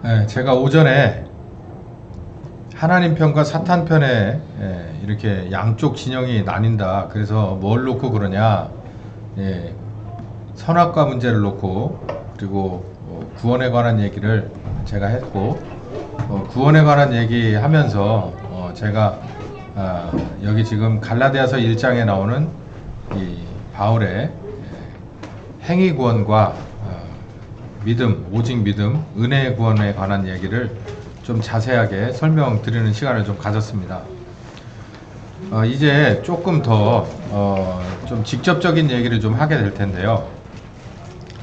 예, 제가 오전에 하나님 편과 사탄 편에 이렇게 양쪽 진영이 나뉜다. 그래서 뭘 놓고 그러냐? 예, 선악과 문제를 놓고 그리고 구원에 관한 얘기를 제가 했고 구원에 관한 얘기하면서 제가 여기 지금 갈라디아서 1장에 나오는 이 바울의 행위 구원과 믿음, 오직 믿음, 은혜의 구원에 관한 얘기를 좀 자세하게 설명드리는 시간을 좀 가졌습니다. 이제 조금 더 좀 직접적인 얘기를 좀 하게 될 텐데요.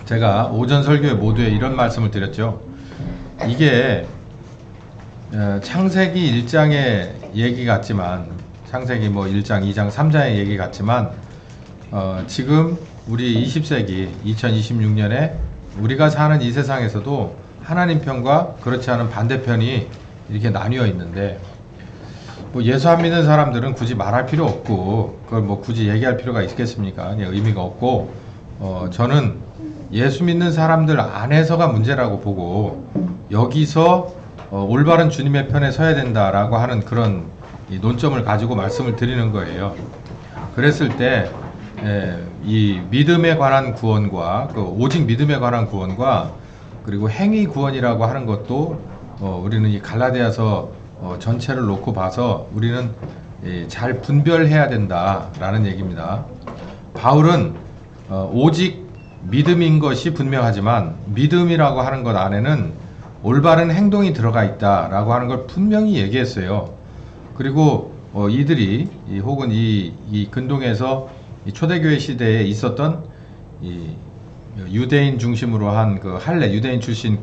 제가 오전 설교의 모두에 이런 말씀을 드렸죠. 이게 창세기 1장의 얘기 같지만, 창세기 뭐 1장, 2장, 3장의 얘기 같지만, 지금 우리 20세기, 2026년에 우리가 사는 이 세상에서도 하나님 편과 그렇지 않은 반대편이 이렇게 나뉘어 있는데, 뭐 예수 안 믿는 사람들은 굳이 말할 필요 없고, 그걸 뭐 굳이 얘기할 필요가 있겠습니까? 의미가 없고, 저는 예수 믿는 사람들 안에서가 문제라고 보고, 여기서 올바른 주님의 편에 서야 된다라고 하는 그런 이 논점을 가지고 말씀을 드리는 거예요. 그랬을 때, 이 믿음에 관한 구원과, 오직 믿음에 관한 구원과, 그리고 행위 구원이라고 하는 것도, 우리는 이 갈라디아서 전체를 놓고 봐서 우리는 잘 분별해야 된다라는 얘기입니다. 바울은 오직 믿음인 것이 분명하지만 믿음이라고 하는 것 안에는 올바른 행동이 들어가 있다라고 하는 걸 분명히 얘기했어요. 그리고 이들이 혹은 이 근동에서 이 초대교회 시대에 있었던 이 유대인 중심으로 한 그 할례, 유대인 출신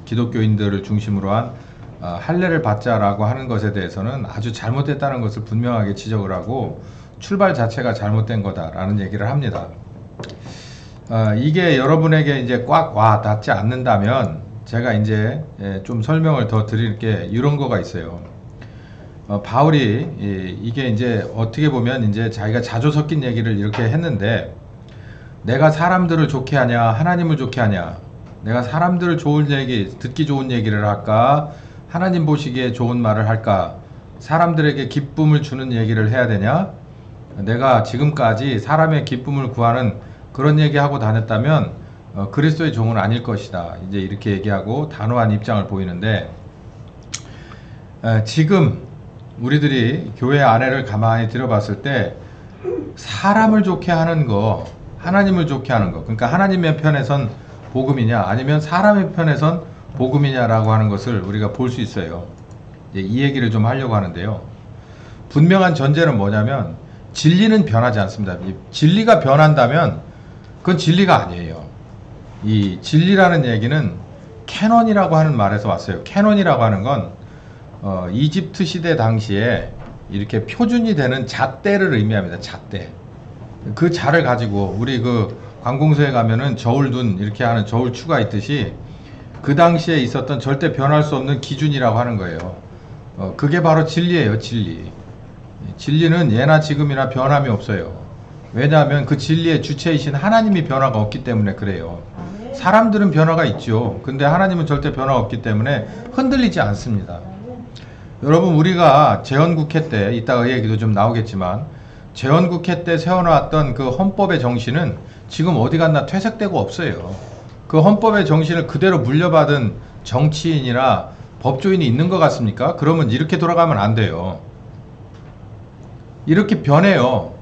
기독교인들을 중심으로 한 할례를 받자라고 하는 것에 대해서는 아주 잘못됐다는 것을 분명하게 지적을 하고 출발 자체가 잘못된 거다라는 얘기를 합니다. 이게 여러분에게 이제 꽉 와 닿지 않는다면 제가 이제 좀 설명을 더 드릴 게 이런 거가 있어요. 바울이 이게 이제 어떻게 보면 이제 자기가 자조 섞인 얘기를 이렇게 했는데, 내가 사람들을 좋게 하냐 하나님을 좋게 하냐, 내가 사람들을 좋은 얘기, 듣기 좋은 얘기를 할까, 하나님 보시기에 좋은 말을 할까, 사람들에게 기쁨을 주는 얘기를 해야 되냐, 내가 지금까지 사람의 기쁨을 구하는 그런 얘기하고 다녔다면 그리스도의 종은 아닐 것이다. 이제 이렇게 얘기하고 단호한 입장을 보이는데, 지금 우리들이 교회 안에를 가만히 들여봤을 때 사람을 좋게 하는 거, 하나님을 좋게 하는 거, 그러니까 하나님의 편에선 복음이냐 아니면 사람의 편에선 복음이냐라고 하는 것을 우리가 볼 수 있어요. 이 얘기를 좀 하려고 하는데요. 분명한 전제는 뭐냐면 진리는 변하지 않습니다. 진리가 변한다면 그건 진리가 아니에요. 이 진리라는 얘기는 캐논이라고 하는 말에서 왔어요. 캐논이라고 하는 건 이집트 시대 당시에 이렇게 표준이 되는 잣대를 의미합니다. 잣대. 그 자를 가지고 우리 그 관공서에 가면은 저울둔 이렇게 하는 저울추가 있듯이 그 당시에 있었던 절대 변할 수 없는 기준이라고 하는 거예요. 그게 바로 진리예요. 진리. 진리는 예나 지금이나 변함이 없어요. 왜냐하면 그 진리의 주체이신 하나님이 변화가 없기 때문에 그래요. 사람들은 변화가 있죠. 근데 하나님은 절대 변화가 없기 때문에 흔들리지 않습니다. 여러분, 우리가 재헌국회 때, 이따가 얘기도 좀 나오겠지만, 재헌국회 때 세워놨던 그 헌법의 정신은 지금 어디 갔나 퇴색되고 없어요. 그 헌법의 정신을 그대로 물려받은 정치인이나 법조인이 있는 것 같습니까? 그러면 이렇게 돌아가면 안 돼요. 이렇게 변해요.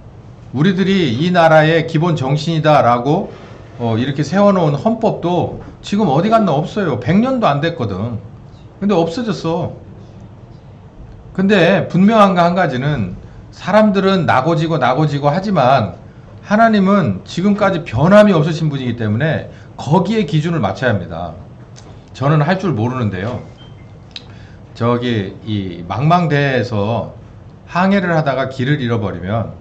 우리들이 이 나라의 기본 정신이다라고 이렇게 세워놓은 헌법도 지금 어디 갔나 없어요. 100년도 안 됐거든. 근데 없어졌어. 근데 분명한 거 한 가지는, 사람들은 나고지고 하지만 하나님은 지금까지 변함이 없으신 분이기 때문에 거기에 기준을 맞춰야 합니다. 저는 할 줄 모르는데요. 저기 이 망망대해에서 항해를 하다가 길을 잃어버리면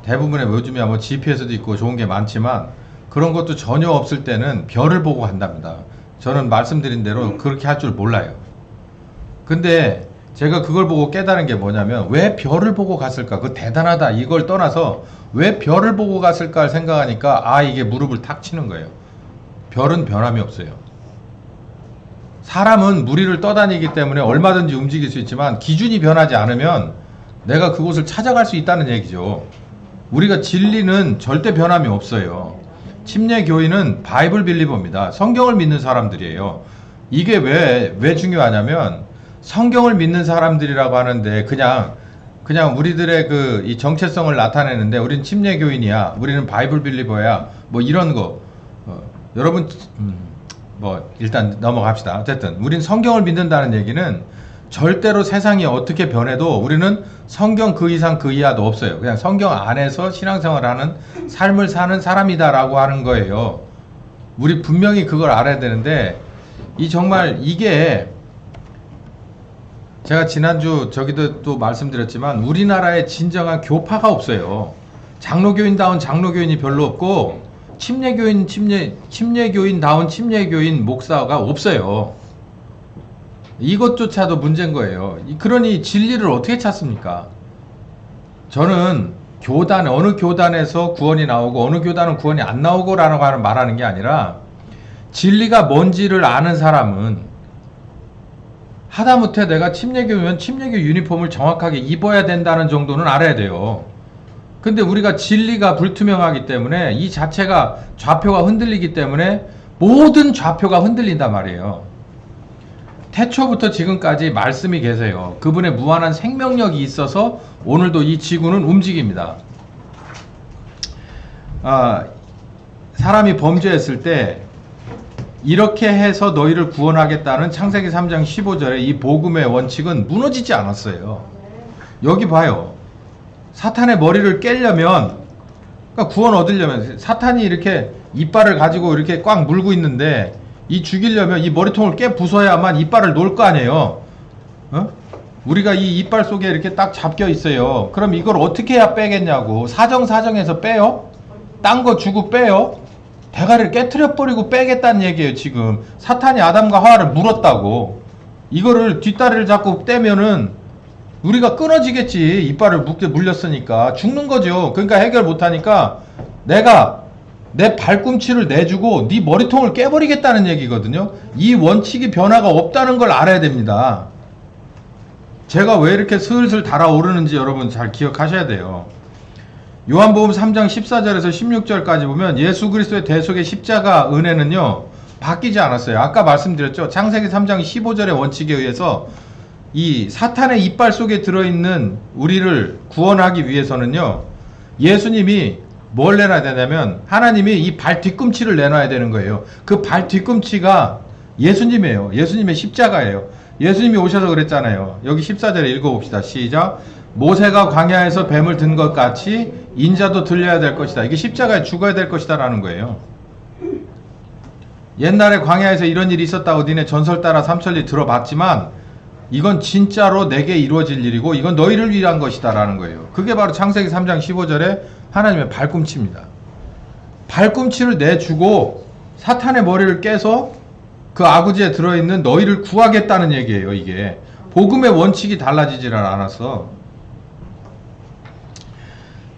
대부분의 요즘에 뭐 GPS도 있고 좋은 게 많지만 그런 것도 전혀 없을 때는 별을 보고 간답니다. 저는 말씀드린 대로 그렇게 할 줄 몰라요. 근데 제가 그걸 보고 깨달은 게 뭐냐면, 왜 별을 보고 갔을까? 그 대단하다 이걸 떠나서 왜 별을 보고 갔을까 생각하니까 이게 무릎을 탁 치는 거예요. 별은 변함이 없어요. 사람은 무리를 떠다니기 때문에 얼마든지 움직일 수 있지만 기준이 변하지 않으면 내가 그곳을 찾아갈 수 있다는 얘기죠. 우리가 진리는 절대 변함이 없어요. 침례교인은 바이블 빌리버입니다. 성경을 믿는 사람들이에요. 이게 왜 중요하냐면 성경을 믿는 사람들이라고 하는데 그냥 우리들의 이 정체성을 나타내는데 우리는 침례교인이야, 우리는 바이블 빌리버야, 뭐 이런 거. 여러분, 뭐 일단 넘어갑시다. 어쨌든 우리는 성경을 믿는다는 얘기는 절대로 세상이 어떻게 변해도 우리는 성경 그 이상 그 이하도 없어요. 그냥 성경 안에서 신앙생활하는 삶을 사는 사람이다라고 하는 거예요. 우리 분명히 그걸 알아야 되는데 정말 이게 제가 지난주 저기도 또 말씀드렸지만 우리나라에 진정한 교파가 없어요. 장로교인다운 장로교인이 별로 없고 침례교인다운 침례교인 목사가 없어요. 이것조차도 문제인 거예요. 그러니 진리를 어떻게 찾습니까? 저는 어느 교단에서 구원이 나오고 어느 교단은 구원이 안 나오고 라고 말하는 게 아니라 진리가 뭔지를 아는 사람은 하다못해 내가 침례교면 침례교 유니폼을 정확하게 입어야 된다는 정도는 알아야 돼요. 근데 우리가 진리가 불투명하기 때문에 이 자체가 좌표가 흔들리기 때문에 모든 좌표가 흔들린단 말이에요. 태초부터 지금까지 말씀이 계세요. 그분의 무한한 생명력이 있어서 오늘도 이 지구는 움직입니다. 사람이 범죄했을 때 이렇게 해서 너희를 구원하겠다는 창세기 3장 15절의 이 복음의 원칙은 무너지지 않았어요. 여기 봐요. 사탄의 머리를 깨려면, 그러니까 구원 얻으려면 사탄이 이렇게 이빨을 가지고 이렇게 꽉 물고 있는데 이 죽이려면 이 머리통을 깨 부숴야만 이빨을 놓을 거 아니에요. 우리가 이 이빨 속에 이렇게 딱 잡혀 있어요. 그럼 이걸 어떻게 해야 빼겠냐고. 사정사정해서 빼요? 딴 거 주고 빼요? 대가리를 깨트려버리고 빼겠다는 얘기예요. 지금 사탄이 아담과 하와를 물었다고. 이거를 뒷다리를 잡고 떼면은 우리가 끊어지겠지. 이빨을 물렸으니까 죽는 거죠. 그러니까 해결 못하니까 내가 내 발꿈치를 내주고 네 머리통을 깨버리겠다는 얘기거든요. 이 원칙이 변화가 없다는 걸 알아야 됩니다. 제가 왜 이렇게 슬슬 달아오르는지 여러분 잘 기억하셔야 돼요. 요한복음 3장 14절에서 16절까지 보면 예수 그리스도의 대속의 십자가 은혜는요 바뀌지 않았어요. 아까 말씀드렸죠. 창세기 3장 15절의 원칙에 의해서 이 사탄의 이빨 속에 들어있는 우리를 구원하기 위해서는요 예수님이 뭘 내놔야 되냐면 하나님이 이 발 뒤꿈치를 내놔야 되는 거예요. 그 발 뒤꿈치가 예수님이에요. 예수님의 십자가예요. 예수님이 오셔서 그랬잖아요. 여기 14절에 읽어봅시다. 시작. 모세가 광야에서 뱀을 든 것 같이 인자도 들려야 될 것이다. 이게 십자가에 죽어야 될 것이다 라는 거예요. 옛날에 광야에서 이런 일이 있었다고 니네 전설 따라 삼천리 들어봤지만 이건 진짜로 내게 이루어질 일이고 이건 너희를 위한 것이다 라는 거예요. 그게 바로 창세기 3장 15절에 하나님의 발꿈치입니다. 발꿈치를 내주고 사탄의 머리를 깨서 그 아구지에 들어있는 너희를 구하겠다는 얘기예요. 이게 복음의 원칙이 달라지질 않았어.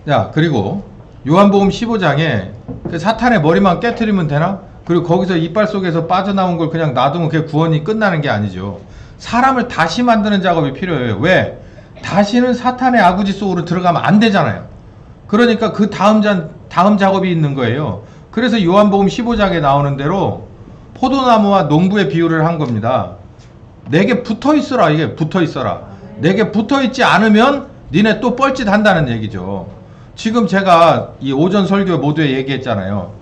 자, 그리고 요한복음 15장에 그 사탄의 머리만 깨트리면 되나? 그리고 거기서 이빨 속에서 빠져나온 걸 그냥 놔두면 그게 구원이 끝나는 게 아니죠. 사람을 다시 만드는 작업이 필요해요. 왜? 다시는 사탄의 아구지 속으로 들어가면 안 되잖아요. 그러니까 그 다음 작업이 있는 거예요. 그래서 요한복음 15장에 나오는 대로 포도나무와 농부의 비유를 한 겁니다. 내게 붙어 있어라. 이게 붙어 있어라. 내게 붙어 있지 않으면 니네 또 뻘짓 한다는 얘기죠. 지금 제가 이 오전 설교 모두에 얘기했잖아요.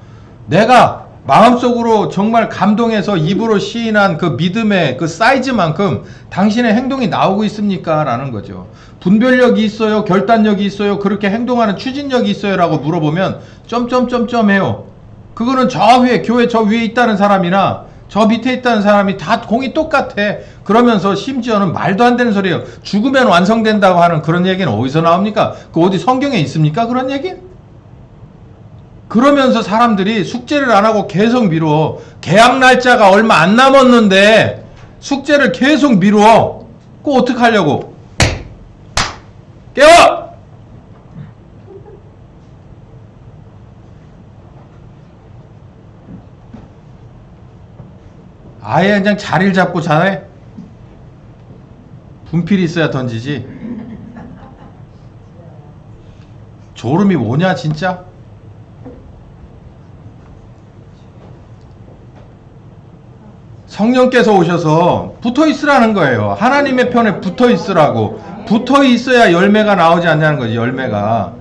내가 마음속으로 정말 감동해서 입으로 시인한 그 믿음의 그 사이즈만큼 당신의 행동이 나오고 있습니까? 라는 거죠. 분별력이 있어요? 결단력이 있어요? 그렇게 행동하는 추진력이 있어요? 라고 물어보면 점점점점 해요. 그거는 저 위에, 교회 저 위에 있다는 사람이나 저 밑에 있다는 사람이 다 공이 똑같아. 그러면서 심지어는 말도 안 되는 소리예요. 죽으면 완성된다고 하는 그런 얘기는 어디서 나옵니까? 그 어디 성경에 있습니까? 그런 얘기? 그러면서 사람들이 숙제를 안 하고 계속 미루어. 계약 날짜가 얼마 안 남았는데 숙제를 계속 미루어. 그거 어떡하려고? 깨워! 아예 그냥 자리를 잡고 자네? 분필이 있어야 던지지. 졸음이 뭐냐 진짜? 성령께서 오셔서 붙어 있으라는 거예요. 하나님의 편에 붙어 있으라고. 붙어 있어야 열매가 나오지 않냐는 거지, 열매가.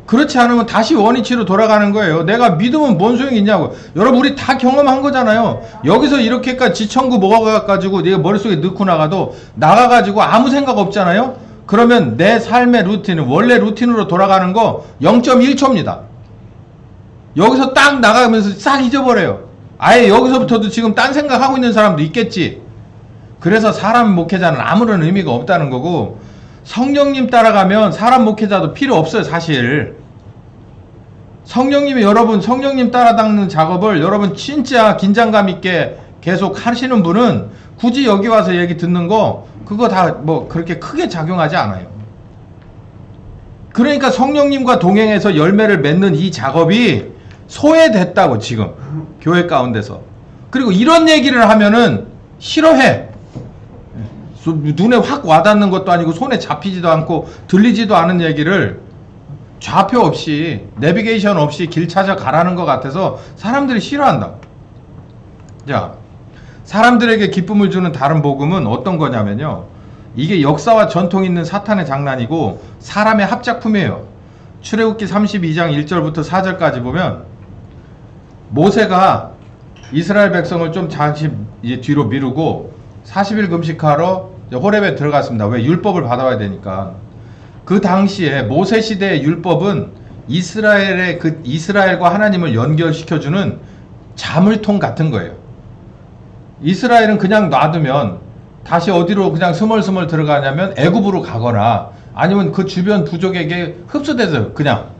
그렇지 않으면 다시 원위치로 돌아가는 거예요. 내가 믿으면 뭔 소용이 있냐고. 여러분, 우리 다 경험한 거잖아요. 여기서 이렇게까지 지청구 먹어가지고 내가 머릿속에 넣고 나가가지고 아무 생각 없잖아요. 그러면 내 삶의 루틴은 원래 루틴으로 돌아가는 거 0.1초입니다. 여기서 딱 나가면서 싹 잊어버려요. 아예 여기서부터도 지금 딴 생각하고 있는 사람도 있겠지. 그래서 사람 목회자는 아무런 의미가 없다는 거고, 성령님 따라가면 사람 목회자도 필요 없어요, 사실. 성령님이 여러분, 성령님 따라다니는 작업을 여러분 진짜 긴장감 있게 계속 하시는 분은 굳이 여기 와서 얘기 듣는 거, 그거 다 뭐 그렇게 크게 작용하지 않아요. 그러니까 성령님과 동행해서 열매를 맺는 이 작업이 소외됐다고, 지금. 교회 가운데서. 그리고 이런 얘기를 하면은 싫어해. 눈에 확 와닿는 것도 아니고 손에 잡히지도 않고 들리지도 않은 얘기를 좌표 없이, 내비게이션 없이 길 찾아 가라는 것 같아서 사람들이 싫어한다. 자, 사람들에게 기쁨을 주는 다른 복음은 어떤 거냐면요, 이게 역사와 전통 있는 사탄의 장난이고 사람의 합작품이에요. 출애굽기 32장 1절부터 4절까지 보면 모세가 이스라엘 백성을 좀 잠시 뒤로 미루고 40일 금식하러 호렙에 들어갔습니다. 왜? 율법을 받아와야 되니까. 그 당시에 모세 시대의 율법은 이스라엘과 하나님을 연결시켜주는 자물통 같은 거예요. 이스라엘은 그냥 놔두면 다시 어디로 그냥 스멀스멀 들어가냐면 애굽으로 가거나 아니면 그 주변 부족에게 흡수돼서 그냥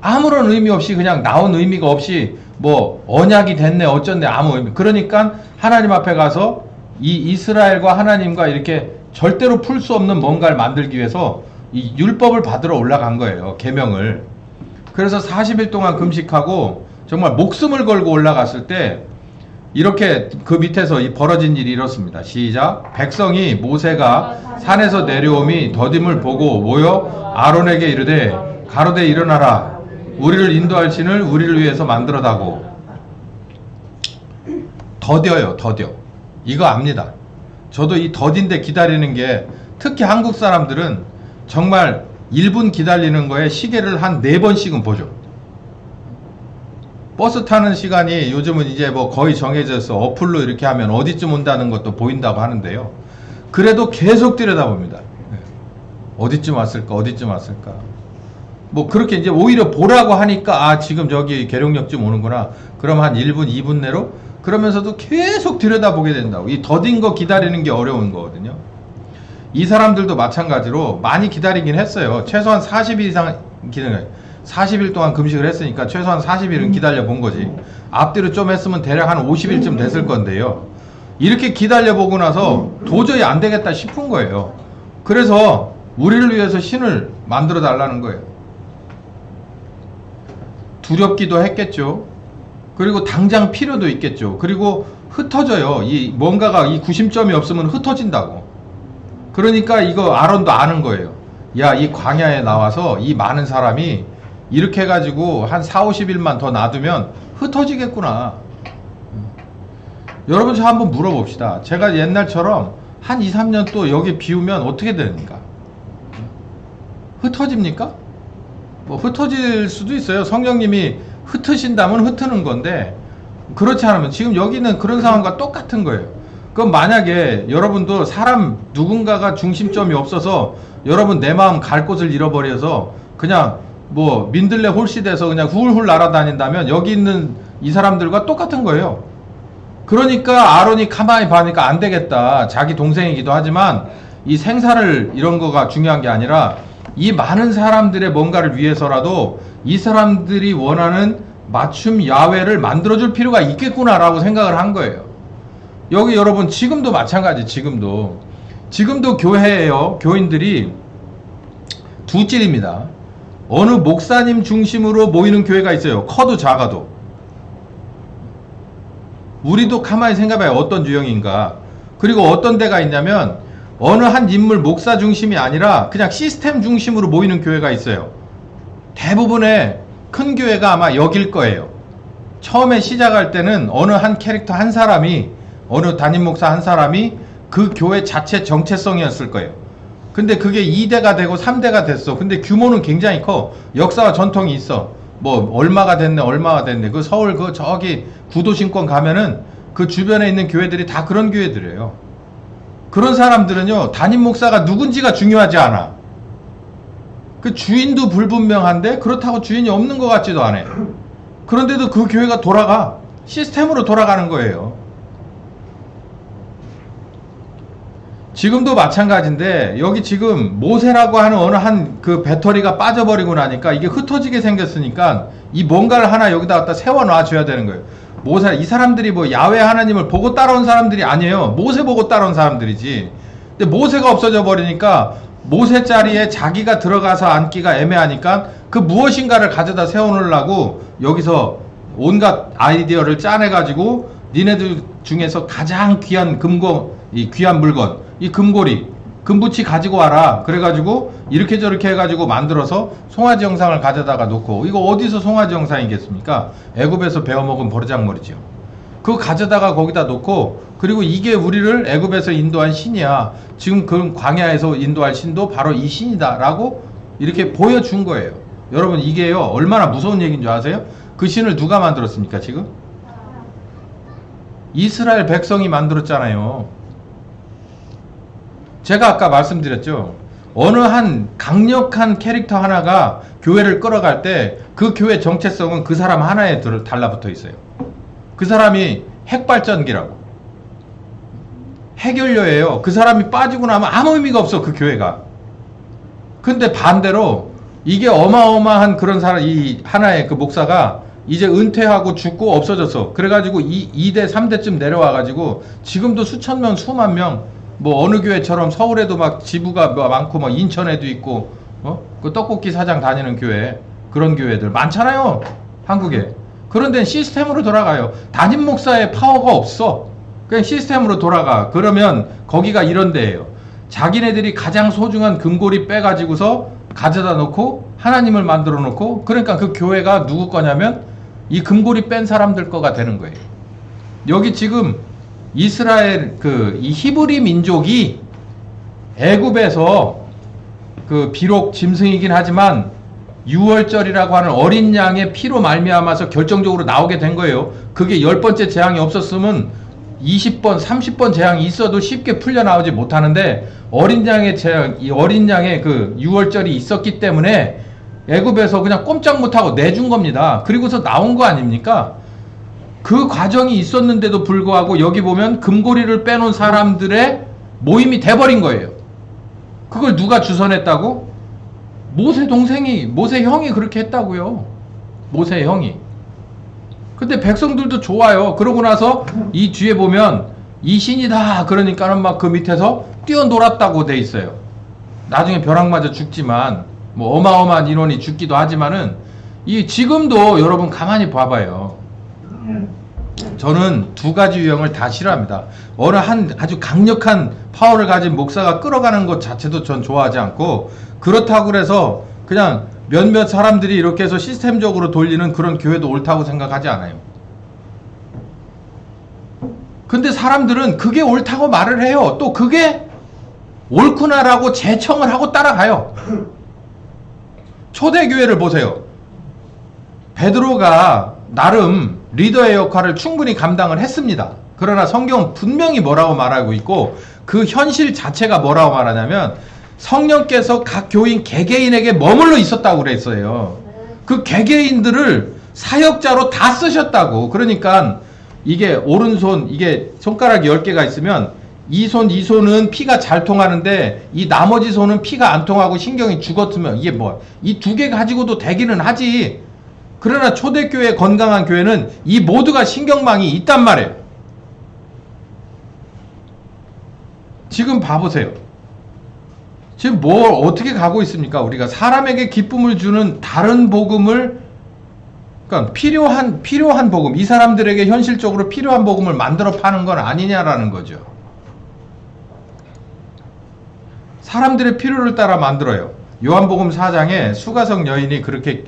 아무런 의미 없이 그냥 나온 의미가 없이 뭐 언약이 됐네 어쩐네 아무 의미. 그러니까 하나님 앞에 가서 이 이스라엘과 하나님과 이렇게 절대로 풀 수 없는 뭔가를 만들기 위해서 이 율법을 받으러 올라간 거예요. 계명을. 그래서 40일 동안 금식하고 정말 목숨을 걸고 올라갔을 때 이렇게 그 밑에서 이 벌어진 일이 이렇습니다. 시작. 백성이 모세가 산에서 내려옴이 더딤을 보고 모여 아론에게 이르되 가로되 일어나라. 우리를 인도할 신을 우리를 위해서 만들어다고. 더뎌요. 더뎌. 이거 압니다. 저도 이 더딘데 기다리는 게, 특히 한국 사람들은 정말 1분 기다리는 거에 시계를 한 4번씩은 보죠. 버스 타는 시간이 요즘은 이제 뭐 거의 정해져 있어. 어플로 이렇게 하면 어디쯤 온다는 것도 보인다고 하는데요. 그래도 계속 들여다봅니다. 어디쯤 왔을까? 어디쯤 왔을까? 뭐 그렇게 이제 오히려 보라고 하니까 아 지금 저기 계룡역쯤 오는구나. 그럼 한 1분, 2분 내로? 그러면서도 계속 들여다보게 된다고. 이 더딘 거 기다리는 게 어려운 거거든요. 이 사람들도 마찬가지로 많이 기다리긴 했어요. 최소한 40일 이상 기다려요. 40일 동안 금식을 했으니까 최소한 40일은 기다려 본 거지. 앞뒤로 좀 했으면 대략 한 50일쯤 됐을 건데요. 이렇게 기다려 보고 나서 도저히 안 되겠다 싶은 거예요. 그래서 우리를 위해서 신을 만들어 달라는 거예요. 두렵기도 했겠죠. 그리고 당장 필요도 있겠죠. 그리고 흩어져요. 이 뭔가가 이 구심점이 없으면 흩어진다고. 그러니까 이거 아론도 아는 거예요. 야, 이 광야에 나와서 이 많은 사람이 이렇게 해가지고 한 4, 50일만 더 놔두면 흩어지겠구나. 여러분, 저 한번 물어봅시다. 제가 옛날처럼 한 2, 3년 또 여기 비우면 어떻게 됩니까? 흩어집니까? 뭐 흩어질 수도 있어요. 성령님이 흩으신다면 흩트는 건데, 그렇지 않으면 지금 여기는 그런 상황과 똑같은 거예요. 그럼 만약에 여러분도 사람 누군가가 중심점이 없어서 여러분 내 마음 갈 곳을 잃어버려서 그냥 뭐 민들레 홀씨 돼서 그냥 훌훌 날아다닌다면 여기 있는 이 사람들과 똑같은 거예요. 그러니까 아론이 가만히 봐니까 안 되겠다. 자기 동생이기도 하지만 이 생사를 이런 거가 중요한 게 아니라 이 많은 사람들의 뭔가를 위해서라도 이 사람들이 원하는 맞춤 야외를 만들어줄 필요가 있겠구나라고 생각을 한 거예요. 여기 여러분 지금도 마찬가지. 지금도 교회예요. 교인들이 두 찔입니다. 어느 목사님 중심으로 모이는 교회가 있어요. 커도 작아도. 우리도 가만히 생각해봐요. 어떤 유형인가. 그리고 어떤 데가 있냐면 어느 한 인물 목사 중심이 아니라 그냥 시스템 중심으로 모이는 교회가 있어요. 대부분의 큰 교회가 아마 여길 거예요. 처음에 시작할 때는 어느 한 캐릭터 한 사람이, 어느 담임 목사 한 사람이 그 교회 자체 정체성이었을 거예요. 근데 그게 2대가 되고 3대가 됐어. 근데 규모는 굉장히 커. 역사와 전통이 있어. 뭐 얼마가 됐네. 그 서울 그 저기 구도심권 가면은 그 주변에 있는 교회들이 다 그런 교회들이에요. 그런 사람들은요, 담임 목사가 누군지가 중요하지 않아. 그 주인도 불분명한데 그렇다고 주인이 없는 것 같지도 않아요. 그런데도 그 교회가 돌아가. 시스템으로 돌아가는 거예요. 지금도 마찬가지인데 여기 지금 모세라고 하는 어느 한 그 배터리가 빠져버리고 나니까 이게 흩어지게 생겼으니까 이 뭔가를 하나 여기다 갖다 세워놔 줘야 되는 거예요. 모세, 이 사람들이 뭐 야훼 하나님을 보고 따라온 사람들이 아니에요. 모세 보고 따라온 사람들이지. 근데 모세가 없어져 버리니까 모세 자리에 자기가 들어가서 앉기가 애매하니까 그 무엇인가를 가져다 세워놓으려고 여기서 온갖 아이디어를 짜내가지고 니네들 중에서 가장 귀한 이 귀한 물건, 이 금고리, 금붙이 가지고 와라. 그래가지고 이렇게 저렇게 해가지고 만들어서 송아지 영상을 가져다가 놓고, 이거 어디서 송아지 영상이겠습니까? 애굽에서 배워먹은 버르장머리죠. 그거 가져다가 거기다 놓고, 그리고 이게 우리를 애굽에서 인도한 신이야. 지금 그 광야에서 인도할 신도 바로 이 신이다 라고 이렇게 보여준 거예요. 여러분, 이게요 얼마나 무서운 얘기인 줄 아세요? 그 신을 누가 만들었습니까? 지금 이스라엘 백성이 만들었잖아요. 제가 아까 말씀드렸죠. 어느 한 강력한 캐릭터 하나가 교회를 끌어갈 때 그 교회 정체성은 그 사람 하나에 달라붙어 있어요. 그 사람이 핵발전기라고, 핵연료예요. 그 사람이 빠지고 나면 아무 의미가 없어, 그 교회가. 근데 반대로 이게 어마어마한 그런 사람, 이 하나의 그 목사가 이제 은퇴하고 죽고 없어졌어. 그래가지고 2대 3대쯤 내려와가지고 지금도 수천 명 수만 명, 뭐 어느 교회처럼 서울에도 막 지부가 많고 막 인천에도 있고, 그 떡볶이 사장 다니는 교회, 그런 교회들 많잖아요, 한국에. 그런 데는 시스템으로 돌아가요. 담임 목사의 파워가 없어. 그냥 시스템으로 돌아가. 그러면 거기가 이런 데예요. 자기네들이 가장 소중한 금고리 빼가지고서 가져다 놓고 하나님을 만들어 놓고, 그러니까 그 교회가 누구 거냐면 이 금고리 뺀 사람들 거가 되는 거예요. 여기 지금 이스라엘 이 히브리 민족이 애굽에서 비록 짐승이긴 하지만 유월절이라고 하는 어린 양의 피로 말미암아서 결정적으로 나오게 된 거예요. 그게 10번째 재앙이 없었으면 20번, 30번 재앙이 있어도 쉽게 풀려 나오지 못하는데, 어린 양의 재앙, 이 어린 양의 유월절이 있었기 때문에 애굽에서 그냥 꼼짝 못하고 내준 겁니다. 그리고서 나온 거 아닙니까? 그 과정이 있었는데도 불구하고 여기 보면 금고리를 빼놓은 사람들의 모임이 돼버린 거예요. 그걸 누가 주선했다고? 모세 형이 그렇게 했다고요. 모세 형이. 근데 백성들도 좋아요. 그러고 나서 이 뒤에 보면 이 신이다 그러니까는 막 그 밑에서 뛰어놀았다고 돼 있어요. 나중에 벼락 맞아 죽지만, 뭐 어마어마한 인원이 죽기도 하지만은, 지금도 여러분 가만히 봐봐요. 저는 두 가지 유형을 다 싫어합니다. 어느 한 아주 강력한 파워를 가진 목사가 끌어가는 것 자체도 전 좋아하지 않고, 그렇다고 그래서 그냥 몇몇 사람들이 이렇게 해서 시스템적으로 돌리는 그런 교회도 옳다고 생각하지 않아요. 근데 사람들은 그게 옳다고 말을 해요. 또 그게 옳구나라고 재청을 하고 따라가요. 초대교회를 보세요. 베드로가 나름 리더의 역할을 충분히 감당을 했습니다. 그러나 성경은 분명히 뭐라고 말하고 있고, 그 현실 자체가 뭐라고 말하냐면 성령께서 각 교인 개개인에게 머물러 있었다고 그랬어요. 그 개개인들을 사역자로 다 쓰셨다고. 그러니까 이게 오른손, 이게 손가락 10개가 있으면 이 손은 피가 잘 통하는데 이 나머지 손은 피가 안 통하고 신경이 죽었으면 이게 뭐야? 이 두 개 가지고도 되기는 하지. 그러나 초대교회, 건강한 교회는 이 모두가 신경망이 있단 말이에요. 지금 봐보세요. 지금 어떻게 가고 있습니까? 우리가 사람에게 기쁨을 주는 다른 복음을 그러니까 필요한 복음, 이 사람들에게 현실적으로 필요한 복음을 만들어 파는 건 아니냐라는 거죠. 사람들의 필요를 따라 만들어요. 요한복음 4장에 수가성 여인이 그렇게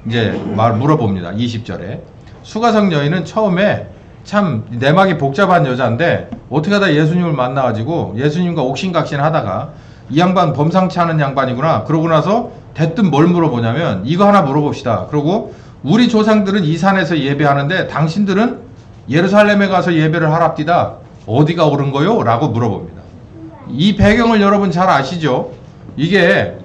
이제 물어봅니다. 20절에. 수가성 여인은 처음에 참 내막이 복잡한 여자인데 어떻게 하다 예수님을 만나가지고 예수님과 옥신각신 하다가 이 양반 범상치 않은 양반이구나. 그러고 나서 대뜸 뭘 물어보냐면 이거 하나 물어봅시다. 그러고 우리 조상들은 이 산에서 예배하는데 당신들은 예루살렘에 가서 예배를 하랍디다. 어디가 옳은 거요? 라고 물어봅니다. 이 배경을 여러분 잘 아시죠? 이게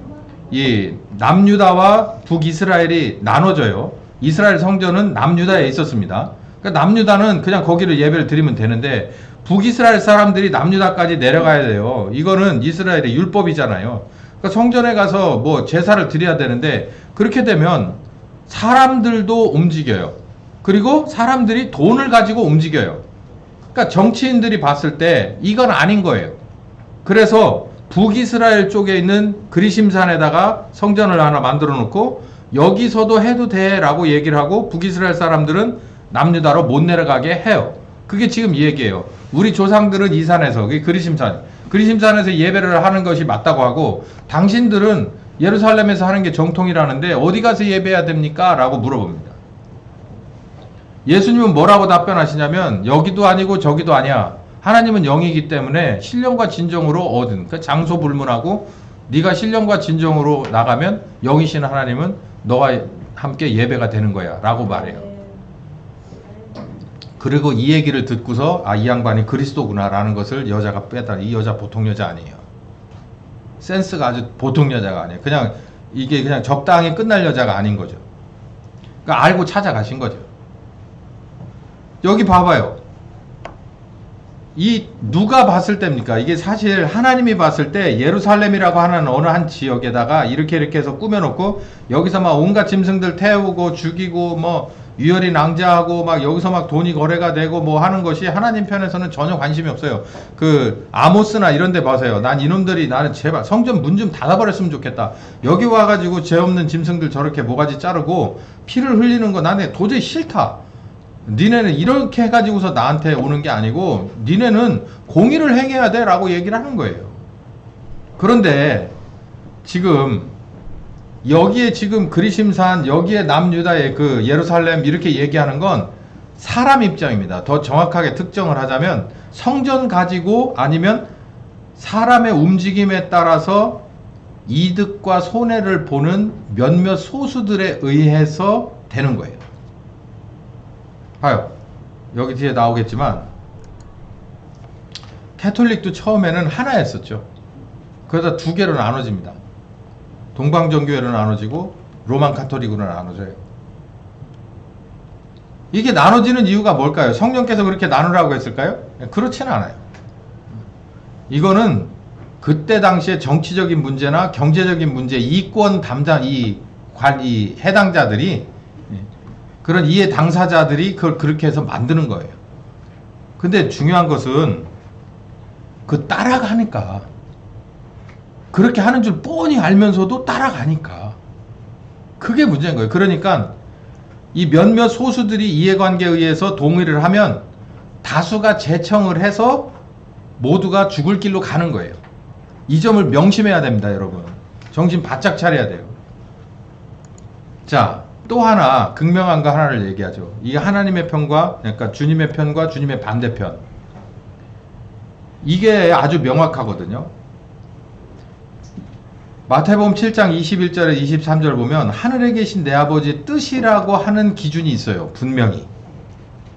이 남유다와 북이스라엘이 나눠져요. 이스라엘 성전은 남유다에 있었습니다. 그러니까 남유다는 그냥 거기를 예배를 드리면 되는데 북이스라엘 사람들이 남유다까지 내려가야 돼요. 이거는 이스라엘의 율법이잖아요. 그러니까 성전에 가서 뭐 제사를 드려야 되는데 그렇게 되면 사람들도 움직여요. 그리고 사람들이 돈을 가지고 움직여요. 그러니까 정치인들이 봤을 때 이건 아닌 거예요. 그래서 북이스라엘 쪽에 있는 그리심산에다가 성전을 하나 만들어 놓고 여기서도 해도 돼 라고 얘기를 하고 북이스라엘 사람들은 남유다로 못 내려가게 해요. 그게 지금 이 얘기예요. 우리 조상들은 이 산에서, 그리심산에서 예배를 하는 것이 맞다고 하고 당신들은 예루살렘에서 하는 게 정통이라는데 어디 가서 예배해야 됩니까? 라고 물어봅니다. 예수님은 뭐라고 답변하시냐면 여기도 아니고 저기도 아니야. 하나님은 영이기 때문에 신령과 진정으로 얻은, 그러니까 장소 불문하고 네가 신령과 진정으로 나가면 영이신 하나님은 너와 함께 예배가 되는 거야 라고 말해요. 그리고 이 얘기를 듣고서 이 양반이 그리스도구나 라는 것을 여자가 뺐다. 이 여자 보통 여자 아니에요. 센스가 아주 보통 여자가 아니에요. 그냥 이게 그냥 적당히 끝날 여자가 아닌 거죠. 그러니까 알고 찾아가신 거죠. 여기 봐봐요. 이 누가 봤을 때입니까? 이게 사실 하나님이 봤을 때 예루살렘이라고 하는 어느 한 지역에다가 이렇게 해서 꾸며놓고 여기서 막 온갖 짐승들 태우고 죽이고 뭐 유혈이 낭자하고 막 여기서 막 돈이 거래가 되고 뭐 하는 것이 하나님 편에서는 전혀 관심이 없어요. 그 아모스나 이런 데 봐세요. 난 이놈들이 나는 제발 성전 문 좀 닫아버렸으면 좋겠다. 여기 와가지고 죄 없는 짐승들 저렇게 모가지 자르고 피를 흘리는 거 나는 도저히 싫다. 니네는 이렇게 해가지고서 나한테 오는 게 아니고 니네는 공의를 행해야 돼 라고 얘기를 하는 거예요. 그런데 지금 여기에 지금 그리심산 여기에 남유다의 그 예루살렘 이렇게 얘기하는 건 사람 입장입니다. 더 정확하게 특정을 하자면 성전 가지고 아니면 사람의 움직임에 따라서 이득과 손해를 보는 몇몇 소수들에 의해서 되는 거예요. 봐요. 여기 뒤에 나오겠지만 캐톨릭도 처음에는 하나였었죠. 그러다 두 개로 나눠집니다. 동방정교회로 나눠지고 로만 카톨릭으로 나눠져요. 이게 나눠지는 이유가 뭘까요? 성령께서 그렇게 나누라고 했을까요? 그렇지는 않아요. 이거는 그때 당시에 정치적인 문제나 경제적인 문제, 이권 담당 이 해당자들이 그런 이해 당사자들이 그걸 그렇게 해서 만드는 거예요. 근데 중요한 것은 그 따라가니까 그렇게 하는 줄 뻔히 알면서도 따라가니까 그게 문제인 거예요. 그러니까 이 몇몇 소수들이 이해관계에 의해서 동의를 하면 다수가 제청을 해서 모두가 죽을 길로 가는 거예요. 이 점을 명심해야 됩니다, 여러분. 정신 바짝 차려야 돼요. 자, 또 하나 극명한 거 하나를 얘기하죠. 이게 하나님의 편과 그러니까 주님의 편과 주님의 반대편. 이게 아주 명확하거든요. 마태복음 7장 21절에 23절 보면 하늘에 계신 내 아버지의 뜻이라고 하는 기준이 있어요. 분명히.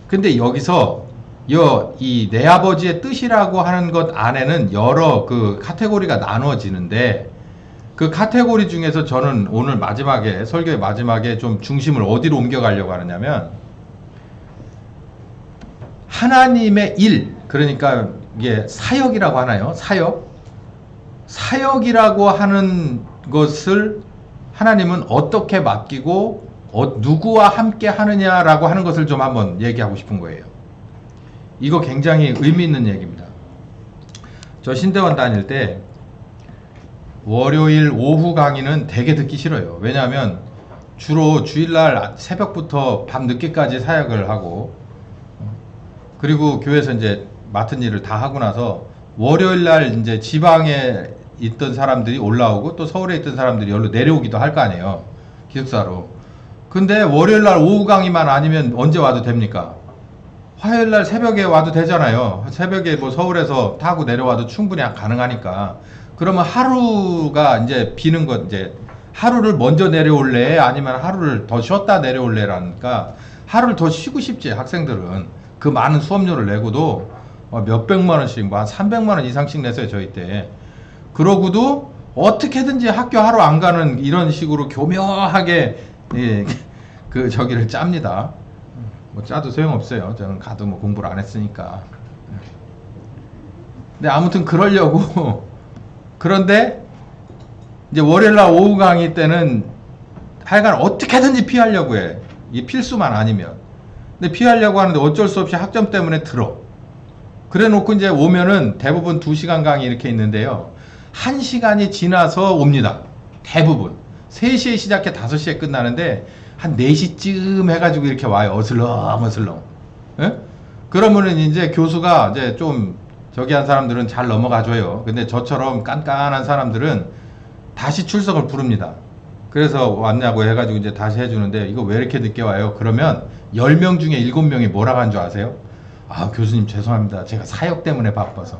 근데 여기서 이 내 아버지의 뜻이라고 하는 것 안에는 여러 그 카테고리가 나누어지는데 그 카테고리 중에서 저는 오늘 마지막에 설교의 마지막에 좀 중심을 어디로 옮겨가려고 하느냐면 하나님의 일, 그러니까 이게 사역이라고 하나요? 사역이라고 하는 것을 하나님은 어떻게 맡기고 누구와 함께 하느냐라고 하는 것을 좀 한번 얘기하고 싶은 거예요. 이거 굉장히 의미 있는 얘기입니다. 저 신대원 다닐 때 월요일 오후 강의는 되게 듣기 싫어요. 왜냐하면 주로 주일날 새벽부터 밤 늦게까지 사역을 하고, 그리고 교회에서 이제 맡은 일을 다 하고 나서 월요일날 이제 지방에 있던 사람들이 올라오고 또 서울에 있던 사람들이 여기로 내려오기도 할 거 아니에요. 기숙사로. 근데 월요일날 오후 강의만 아니면 언제 와도 됩니까? 화요일날 새벽에 와도 되잖아요. 새벽에 뭐 서울에서 타고 내려와도 충분히 가능하니까. 그러면 하루가 이제 비는 것, 이제 하루를 먼저 내려올래? 아니면 하루를 더 쉬었다 내려올래라니까 하루를 더 쉬고 싶지, 학생들은. 그 많은 수업료를 내고도 몇백만 원씩, 뭐 한 300만 원 이상씩 냈어요, 저희 때. 그러고도 어떻게든지 학교 하루 안 가는 이런 식으로 교묘하게, 예, 그 저기를 짭니다. 뭐 짜도 소용없어요. 저는 가도 뭐 공부를 안 했으니까. 근데 아무튼 그러려고 그런데 이제 월요일날 오후 강의 때는 하여간 어떻게든지 피하려고 해. 이게 필수만 아니면. 근데 피하려고 하는데 어쩔 수 없이 학점 때문에 들어. 그래 놓고 이제 오면은 대부분 2시간 강의 이렇게 있는데요. 1시간이 지나서 옵니다. 대부분. 3시에 시작해 5시에 끝나는데 한 4시쯤 해가지고 이렇게 와요. 어슬렁. 예? 그러면은 이제 교수가 이제 좀 저기 한 사람들은 잘 넘어가줘요. 근데 저처럼 깐깐한 사람들은 다시 출석을 부릅니다. 그래서 왔냐고 해가지고 이제 다시 해주는데 이거 왜 이렇게 늦게 와요? 그러면 10명 중에 7명이 뭐라고 한 줄 아세요? 아, 교수님 죄송합니다. 제가 사역 때문에 바빠서.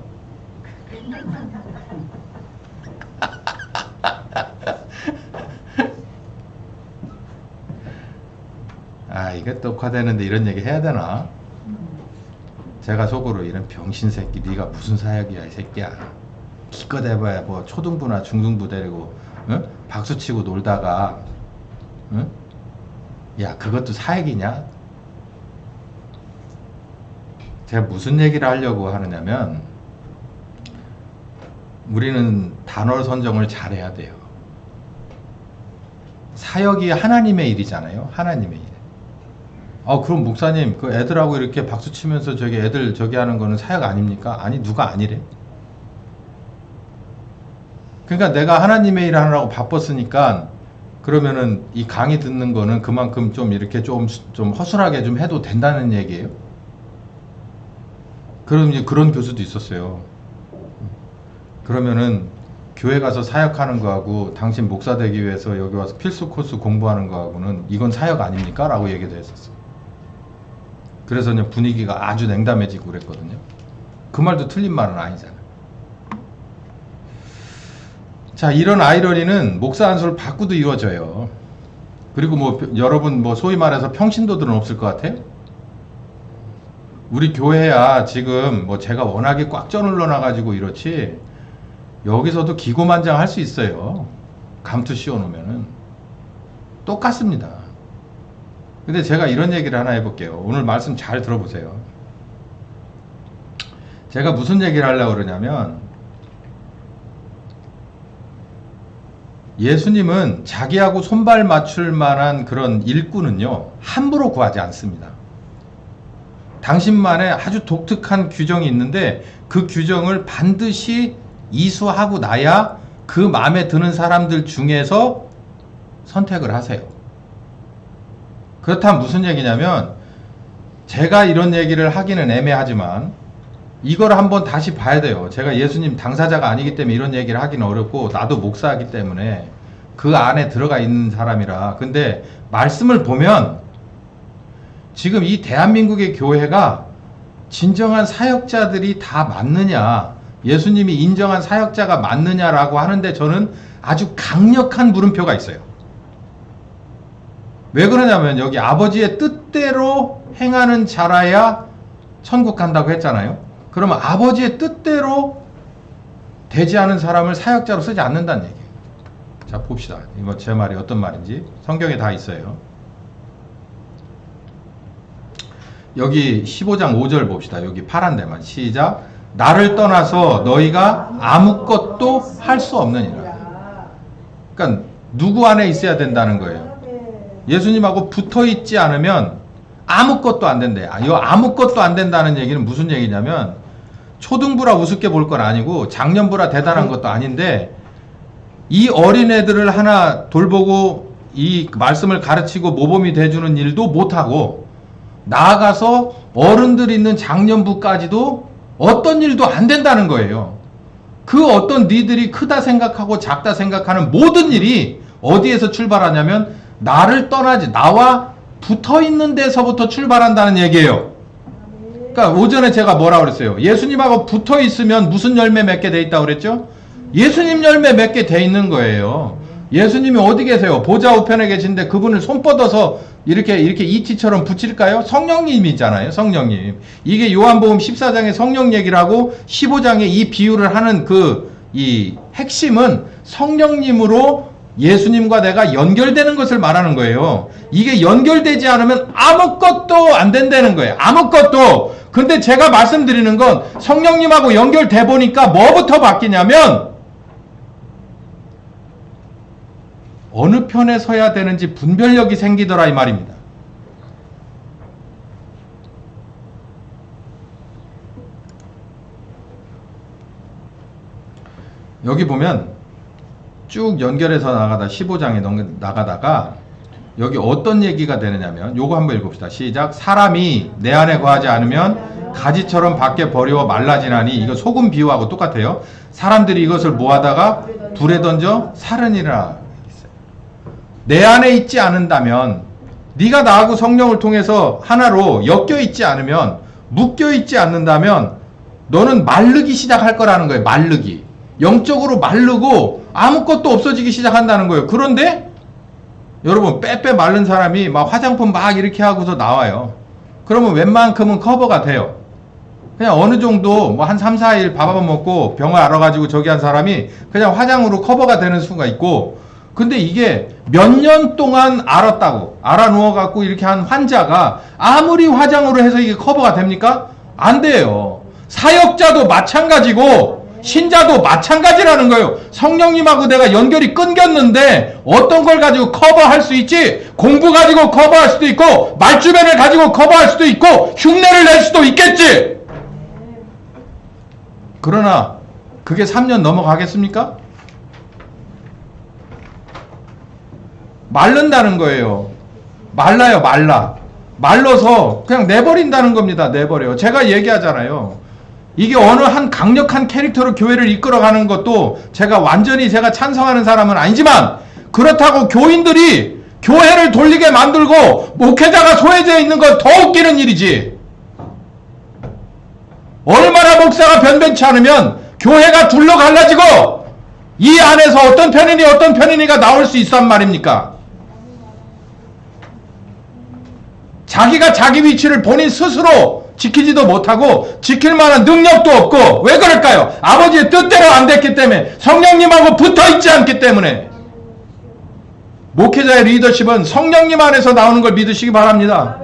아, 이게 녹화되는데 이런 얘기 해야 되나? 제가 속으로 이런 병신 새끼, 네가 무슨 사역이야, 이 새끼야. 기껏 해봐야 뭐 초등부나 중등부 데리고, 응? 박수치고 놀다가, 응? 야, 그것도 사역이냐? 제가 무슨 얘기를 하려고 하느냐면, 우리는 단어 선정을 잘해야 돼요. 사역이 하나님의 일이잖아요. 하나님의 일. 그럼 목사님, 그 애들하고 이렇게 박수 치면서 저기 애들 저기 하는 거는 사역 아닙니까? 아니, 누가 아니래. 그러니까 내가 하나님의 일 하느라고 바빴으니까 그러면은 이 강의 듣는 거는 그만큼 좀 이렇게 좀 허술하게 좀 해도 된다는 얘기예요. 그럼 이제 그런 교수도 있었어요. 그러면은 교회 가서 사역하는 거하고 당신 목사 되기 위해서 여기 와서 필수 코스 공부하는 거하고는 이건 사역 아닙니까? 라고 얘기도 했었어요. 그래서 그냥 분위기가 아주 냉담해지고 그랬거든요. 그 말도 틀린 말은 아니잖아요. 자, 이런 아이러니는 목사 안수를 받고도 이루어져요. 그리고 뭐 여러분 뭐 소위 말해서 평신도들은 없을 것 같아요? 우리 교회야 지금 뭐 제가 워낙에 꽉 쪄눌러놔가지고 이렇지 여기서도 기고만장 할 수 있어요. 감투 씌워놓으면은 똑같습니다. 근데 제가 이런 얘기를 하나 해볼게요. 오늘 말씀 잘 들어보세요. 제가 무슨 얘기를 하려고 그러냐면 예수님은 자기하고 손발 맞출 만한 그런 일꾼은요 함부로 구하지 않습니다. 당신만의 아주 독특한 규정이 있는데 그 규정을 반드시 이수하고 나야 그 마음에 드는 사람들 중에서 선택을 하세요. 그렇다면 무슨 얘기냐면 제가 이런 얘기를 하기는 애매하지만 이걸 한번 다시 봐야 돼요. 제가 예수님 당사자가 아니기 때문에 이런 얘기를 하기는 어렵고 나도 목사이기 때문에 그 안에 들어가 있는 사람이라. 근데 말씀을 보면 지금 이 대한민국의 교회가 진정한 사역자들이 다 맞느냐, 예수님이 인정한 사역자가 맞느냐라고 하는데 저는 아주 강력한 물음표가 있어요. 왜 그러냐면 여기 아버지의 뜻대로 행하는 자라야 천국 간다고 했잖아요. 그러면 아버지의 뜻대로 되지 않은 사람을 사역자로 쓰지 않는다는 얘기예요. 자, 봅시다. 이거 제 말이 어떤 말인지 성경에 다 있어요. 여기 15장 5절 봅시다. 여기 파란 데만 시작. 나를 떠나서 너희가 아무것도 할 수 없느니라. 그러니까 누구 안에 있어야 된다는 거예요. 예수님하고 붙어 있지 않으면 아무것도 안 된대. 이 아무것도 안 된다는 얘기는 무슨 얘기냐면 초등부라 우습게 볼 건 아니고 작년부라 대단한 것도 아닌데 이 어린애들을 하나 돌보고 이 말씀을 가르치고 모범이 돼주는 일도 못하고, 나아가서 어른들 있는 장년부까지도 어떤 일도 안 된다는 거예요. 그 어떤 니들이 크다 생각하고 작다 생각하는 모든 일이 어디에서 출발하냐면 나를 떠나지, 나와 붙어 있는 데서부터 출발한다는 얘기예요. 그러니까 오전에 제가 뭐라 그랬어요? 예수님하고 붙어 있으면 무슨 열매 맺게 돼 있다고 그랬죠? 예수님 열매 맺게 돼 있는 거예요. 예수님이 어디 계세요? 보좌 우편에 계신데 그분을 손 뻗어서 이렇게 이티처럼 붙일까요? 성령님이잖아요. 성령님. 이게 요한복음 14장의 성령 얘기를 하고 15장에 이 비유를 하는 이 핵심은 성령님으로 예수님과 내가 연결되는 것을 말하는 거예요. 이게 연결되지 않으면 아무것도 안 된다는 거예요. 아무것도. 근데 제가 말씀드리는 건 성령님하고 연결돼 보니까 뭐부터 바뀌냐면 어느 편에 서야 되는지 분별력이 생기더라 이 말입니다. 여기 보면 쭉 연결해서 나가다 15장에 나가다가 여기 어떤 얘기가 되느냐면 요거 한번 읽읍시다. 시작. 사람이 내 안에 거하지 않으면 가지처럼 밖에 버리워 말라지나니, 이거 소금 비유하고 똑같아요. 사람들이 이것을 모아다가 불에 던져 살으니라. 내 안에 있지 않는다면, 네가 나하고 성령을 통해서 하나로 엮여 있지 않으면, 묶여 있지 않는다면 너는 마르기 시작할 거라는 거예요. 마르기. 영적으로 마르고 아무것도 없어지기 시작한다는 거예요. 그런데 여러분, 빼빼 마른 사람이 막 화장품 막 이렇게 하고서 나와요. 그러면 웬만큼은 커버가 돼요. 그냥 어느 정도 뭐 한 3, 4일 밥 한번 먹고 병을 알아가지고 저기 한 사람이 그냥 화장으로 커버가 되는 수가 있고, 근데 이게 몇 년 동안 알았다고, 알아 누워갖고 이렇게 한 환자가 아무리 화장으로 해서 이게 커버가 됩니까? 안 돼요. 사역자도 마찬가지고 신자도 마찬가지라는 거예요. 성령님하고 내가 연결이 끊겼는데 어떤 걸 가지고 커버할 수 있지? 공부 가지고 커버할 수도 있고, 말주변을 가지고 커버할 수도 있고, 흉내를 낼 수도 있겠지. 그러나 그게 3년 넘어가겠습니까? 마른다는 거예요. 말라요, 말라. 말라서 그냥 내버린다는 겁니다. 내버려요. 제가 얘기하잖아요. 이게 어느 한 강력한 캐릭터로 교회를 이끌어가는 것도 제가 찬성하는 사람은 아니지만, 그렇다고 교인들이 교회를 돌리게 만들고 목회자가 소외되어 있는 건 더 웃기는 일이지. 얼마나 목사가 변변치 않으면 교회가 둘러 갈라지고 이 안에서 어떤 편이니가 나올 수 있단 말입니까? 자기가 자기 위치를 본인 스스로 지키지도 못하고 지킬 만한 능력도 없고, 왜 그럴까요? 아버지의 뜻대로 안 됐기 때문에, 성령님하고 붙어있지 않기 때문에. 목회자의 리더십은 성령님 안에서 나오는 걸 믿으시기 바랍니다.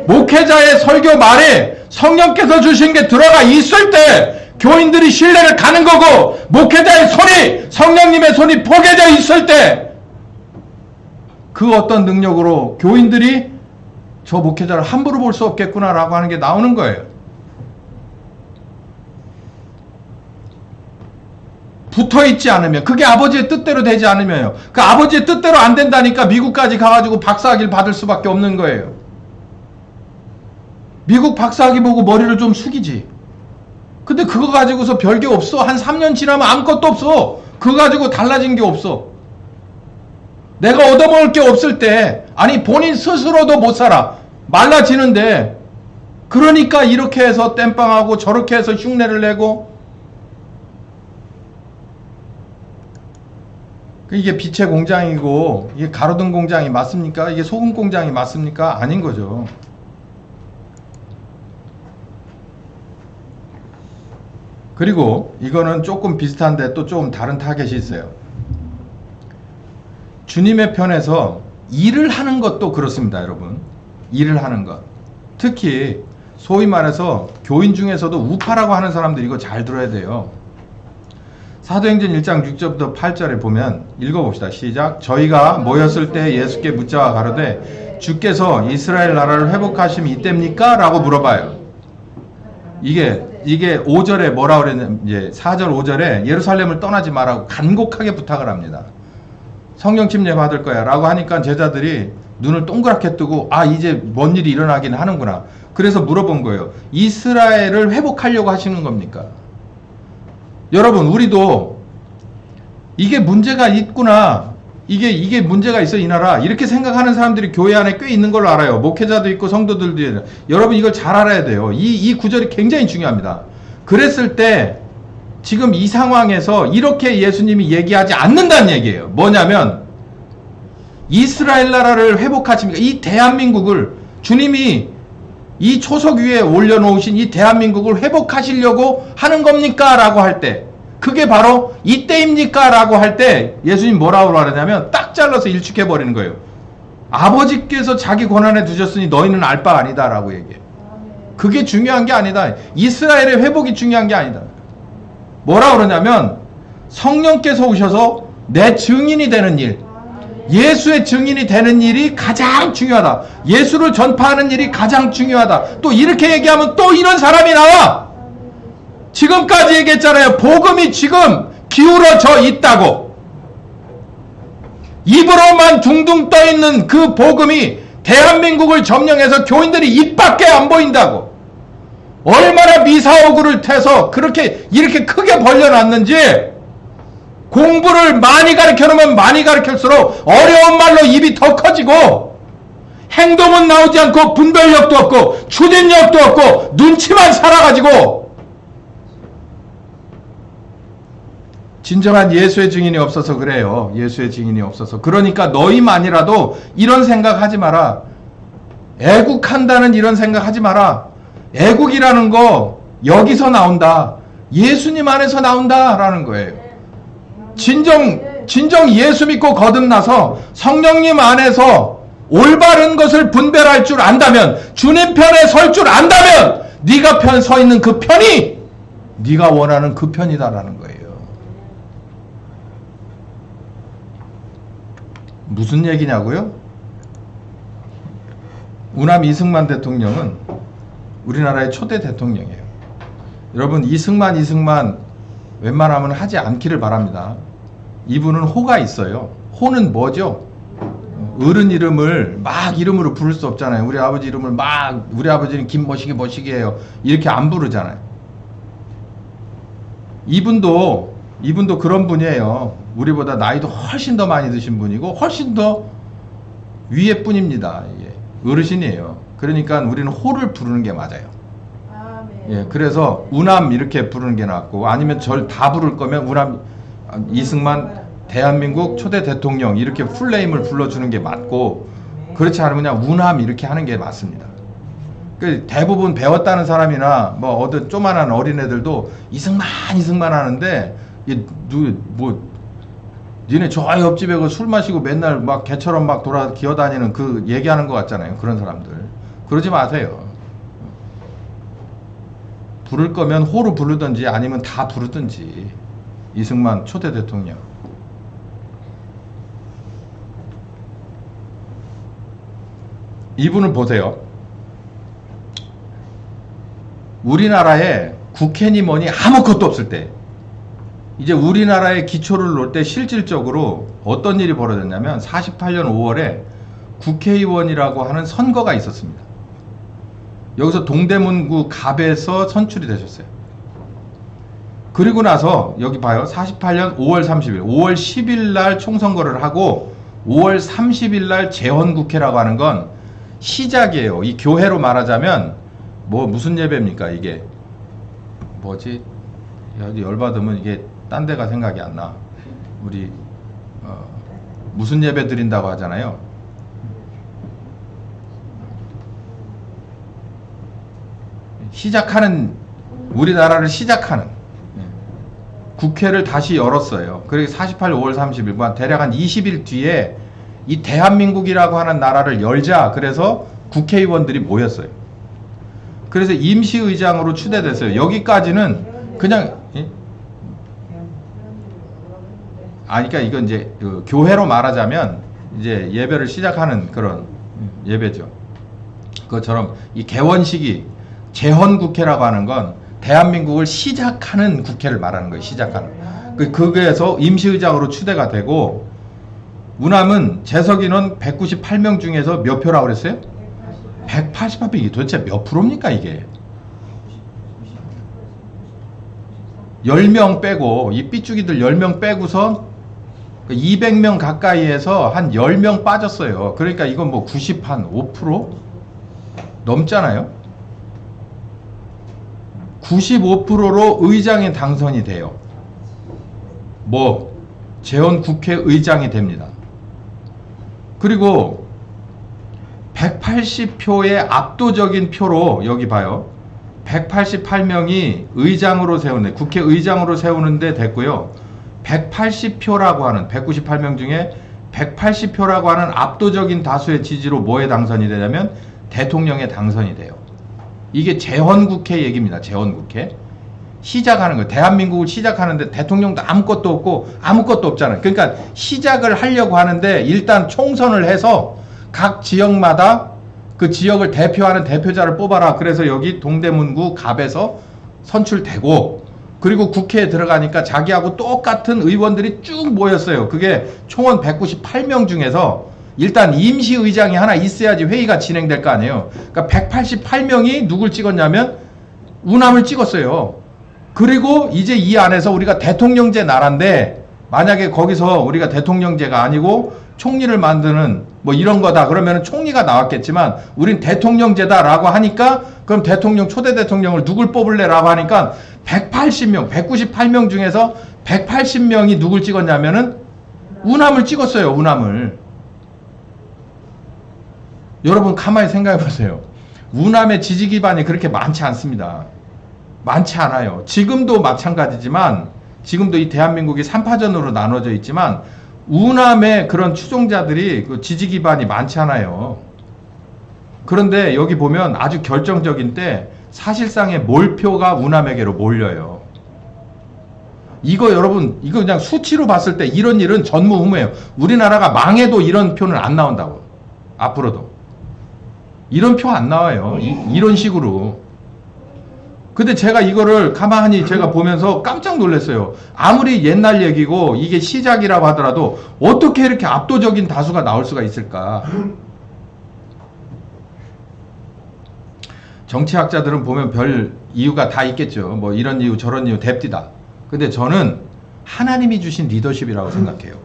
목회자의 설교 말에 성령께서 주신 게 들어가 있을 때 교인들이 신뢰를 가는 거고, 목회자의 손이, 성령님의 손이 포개져 있을 때 그 어떤 능력으로 교인들이 저 목회자를 함부로 볼 수 없겠구나라고 하는 게 나오는 거예요. 붙어있지 않으면, 그게 아버지의 뜻대로 되지 않으면요. 그 아버지의 뜻대로 안 된다니까 미국까지 가가지고 박사학위를 받을 수밖에 없는 거예요. 미국 박사학위 보고 머리를 좀 숙이지. 근데 그거 가지고서 별게 없어. 한 3년 지나면 아무것도 없어. 그거 가지고 달라진 게 없어. 내가 얻어먹을 게 없을 때, 아니 본인 스스로도 못 살아. 말라지는데, 그러니까 이렇게 해서 땜빵하고 저렇게 해서 흉내를 내고. 이게 빛의 공장이고 이게 가로등 공장이 맞습니까? 이게 소금 공장이 맞습니까? 아닌 거죠. 그리고 이거는 조금 비슷한데 또 조금 다른 타겟이 있어요. 주님의 편에서 일을 하는 것도 그렇습니다, 여러분. 일을 하는 것. 특히 소위 말해서 교인 중에서도 우파라고 하는 사람들, 이거 잘 들어야 돼요. 사도행전 1장 6절부터 8절에 보면 읽어봅시다. 시작. 저희가 모였을 때 예수께 묻자와 가로되 주께서 이스라엘 나라를 회복하심이 이때입니까? 라고 물어봐요. 이게 5절에 뭐라 그랬냐면, 이제 4절 5절에 예루살렘을 떠나지 말라고 간곡하게 부탁을 합니다. 성령 침례 받을 거야 라고 하니까 제자들이 눈을 동그랗게 뜨고 아 이제 뭔 일이 일어나긴 하는구나. 그래서 물어본 거예요. 이스라엘을 회복하려고 하시는 겁니까? 여러분 우리도 이게 문제가 있구나. 이게 문제가 있어 이 나라. 이렇게 생각하는 사람들이 교회 안에 꽤 있는 걸로 알아요. 목회자도 있고 성도들도 있고. 여러분 이걸 잘 알아야 돼요. 이 구절이 굉장히 중요합니다. 그랬을 때 지금 이 상황에서 이렇게 예수님이 얘기하지 않는다는 얘기예요. 뭐냐면 이스라엘 나라를 회복하십니까? 이 대한민국을 주님이 이 초석 위에 올려놓으신 이 대한민국을 회복하시려고 하는 겁니까? 라고 할 때 그게 바로 이때입니까? 라고 할 때 예수님 뭐라고 하느냐면 딱 잘라서 일축해버리는 거예요. 아버지께서 자기 권한에 두셨으니 너희는 알 바 아니다 라고 얘기해요. 그게 중요한 게 아니다. 이스라엘의 회복이 중요한 게 아니다. 뭐라 그러냐면 성령께서 오셔서 내 증인이 되는 일, 예수의 증인이 되는 일이 가장 중요하다. 예수를 전파하는 일이 가장 중요하다. 또 이렇게 얘기하면 또 이런 사람이 나와. 지금까지 얘기했잖아요. 복음이 지금 기울어져 있다고. 입으로만 둥둥 떠있는 그 복음이 대한민국을 점령해서 교인들이 입 밖에 안 보인다고. 얼마나 미사오구를 태서 그렇게 이렇게 크게 벌려놨는지. 공부를 많이 가르쳐놓으면 많이 가르칠수록 어려운 말로 입이 더 커지고 행동은 나오지 않고 분별력도 없고 추진력도 없고 눈치만 살아가지고 진정한 예수의 증인이 없어서 그래요. 예수의 증인이 없어서. 그러니까 너희만이라도 이런 생각하지 마라. 애국한다는 이런 생각하지 마라. 애국이라는 거 여기서 나온다. 예수님 안에서 나온다라는 거예요. 진정 예수 믿고 거듭나서 성령님 안에서 올바른 것을 분별할 줄 안다면, 주님 편에 설 줄 안다면 네가 편 서 있는 그 편이 네가 원하는 그 편이다라는 거예요. 무슨 얘기냐고요? 우남 이승만 대통령은 우리나라의 초대 대통령이에요. 여러분 이승만 웬만하면 하지 않기를 바랍니다. 이분은 호가 있어요. 호는 뭐죠? 어른 이름을 막 이름으로 부를 수 없잖아요. 우리 아버지 이름을 막 우리 아버지는 김머시기예요. 이렇게 안 부르잖아요. 이분도 그런 분이에요. 우리보다 나이도 훨씬 더 많이 드신 분이고 훨씬 더 위에 뿐입니다. 이게 어르신이에요. 그러니까 우리는 호를 부르는 게 맞아요. 예, 그래서 우남 이렇게 부르는 게 낫고, 아니면 절 다 부를 거면 우남 이승만 대한민국 초대 대통령 이렇게 풀네임을 불러주는 게 맞고, 그렇지 않으면 그냥 우남 이렇게 하는 게 맞습니다. 그 대부분 배웠다는 사람이나 뭐 어떤 조만한 어린애들도 이승만 하는데, 니네 저 옆집에 그 술 마시고 맨날 막 개처럼 막 기어다니는 그 얘기하는 것 같잖아요. 그런 사람들 그러지 마세요. 부를 거면 호로 부르든지 아니면 다 부르든지. 이승만 초대 대통령. 이분을 보세요. 우리나라에 국회니 뭐니 아무것도 없을 때, 이제 우리나라의 기초를 놓을 때 실질적으로 어떤 일이 벌어졌냐면 48년 5월에 국회의원이라고 하는 선거가 있었습니다. 여기서 동대문구 갑에서 선출이 되셨어요. 그리고 나서 여기 봐요. 48년 5월 30일, 5월 10일 날 총선거를 하고 5월 30일 날 재헌국회라고 하는 건 시작이에요. 이 교회로 말하자면 무슨 예배입니까? 이게 뭐지? 여기 열받으면 이게 딴 데가 생각이 안 나. 우리 무슨 예배 드린다고 하잖아요. 시작하는, 우리나라를 시작하는 국회를 다시 열었어요. 그리고 48일 5월 30일, 대략 한 20일 뒤에 이 대한민국이라고 하는 나라를 열자. 그래서 국회의원들이 모였어요. 그래서 임시의장으로 추대됐어요. 여기까지는 그냥 그러니까 이건 이제 교회로 말하자면 이제 예배를 시작하는 그런 예배죠. 그것처럼 이 개원식이 재헌국회라고 하는 건 대한민국을 시작하는 국회를 말하는 거예요. 시작하는. 거기에서 임시의장으로 추대가 되고 우남은 재석 인원 198명 중에서 몇 표라고 그랬어요? 188표. 이게 도대체 몇 프로입니까 이게? 10명 빼고 이 삐죽이들 10명 빼고서 200명 가까이에서 한 10명 빠졌어요. 그러니까 이건 뭐 95% 넘잖아요. 95%로 의장이 당선이 돼요. 뭐 재원 국회의장이 됩니다. 그리고 180표의 압도적인 표로 여기 봐요. 188명이 의장으로 세우는데 국회의장으로 세우는데 됐고요. 180표라고 하는 198명 중에 180표라고 하는 압도적인 다수의 지지로 뭐에 당선이 되냐면 대통령에 당선이 돼요. 이게 재헌국회 얘기입니다. 재헌국회. 시작하는 거예요. 대한민국을 시작하는데 대통령도 아무것도 없고 아무것도 없잖아요. 그러니까 시작을 하려고 하는데 일단 총선을 해서 각 지역마다 그 지역을 대표하는 대표자를 뽑아라. 그래서 여기 동대문구 갑에서 선출되고 그리고 국회에 들어가니까 자기하고 똑같은 의원들이 쭉 모였어요. 그게 총원 198명 중에서 일단 임시의장이 하나 있어야지 회의가 진행될 거 아니에요. 그러니까 188명이 누굴 찍었냐면 우남을 찍었어요. 그리고 이제 이 안에서 우리가 대통령제 나라인데 만약에 거기서 우리가 대통령제가 아니고 총리를 만드는 뭐 이런 거다 그러면 총리가 나왔겠지만 우린 대통령제다라고 하니까 그럼 대통령 초대 대통령을 누굴 뽑을래라고 하니까 180명 198명 중에서 180명이 누굴 찍었냐면은 우남을 찍었어요. 우남을. 여러분 가만히 생각해 보세요. 우남의 지지 기반이 그렇게 많지 않습니다. 많지 않아요. 지금도 마찬가지지만 지금도 이 대한민국이 3파전으로 나눠져 있지만 우남의 그런 추종자들이 그 지지 기반이 많지 않아요. 그런데 여기 보면 아주 결정적인 때 사실상의 몰표가 우남에게로 몰려요. 이거 여러분 이거 그냥 수치로 봤을 때 이런 일은 전무후무해요. 우리나라가 망해도 이런 표는 안 나온다고. 앞으로도 이런 표 안 나와요. 이런 식으로. 근데 제가 이거를 가만히 제가 보면서 깜짝 놀랐어요. 아무리 옛날 얘기고 이게 시작이라고 하더라도 어떻게 이렇게 압도적인 다수가 나올 수가 있을까? 정치학자들은 보면 별 이유가 다 있겠죠. 뭐 이런 이유 저런 이유 댑디다. 근데 저는 하나님이 주신 리더십이라고 생각해요.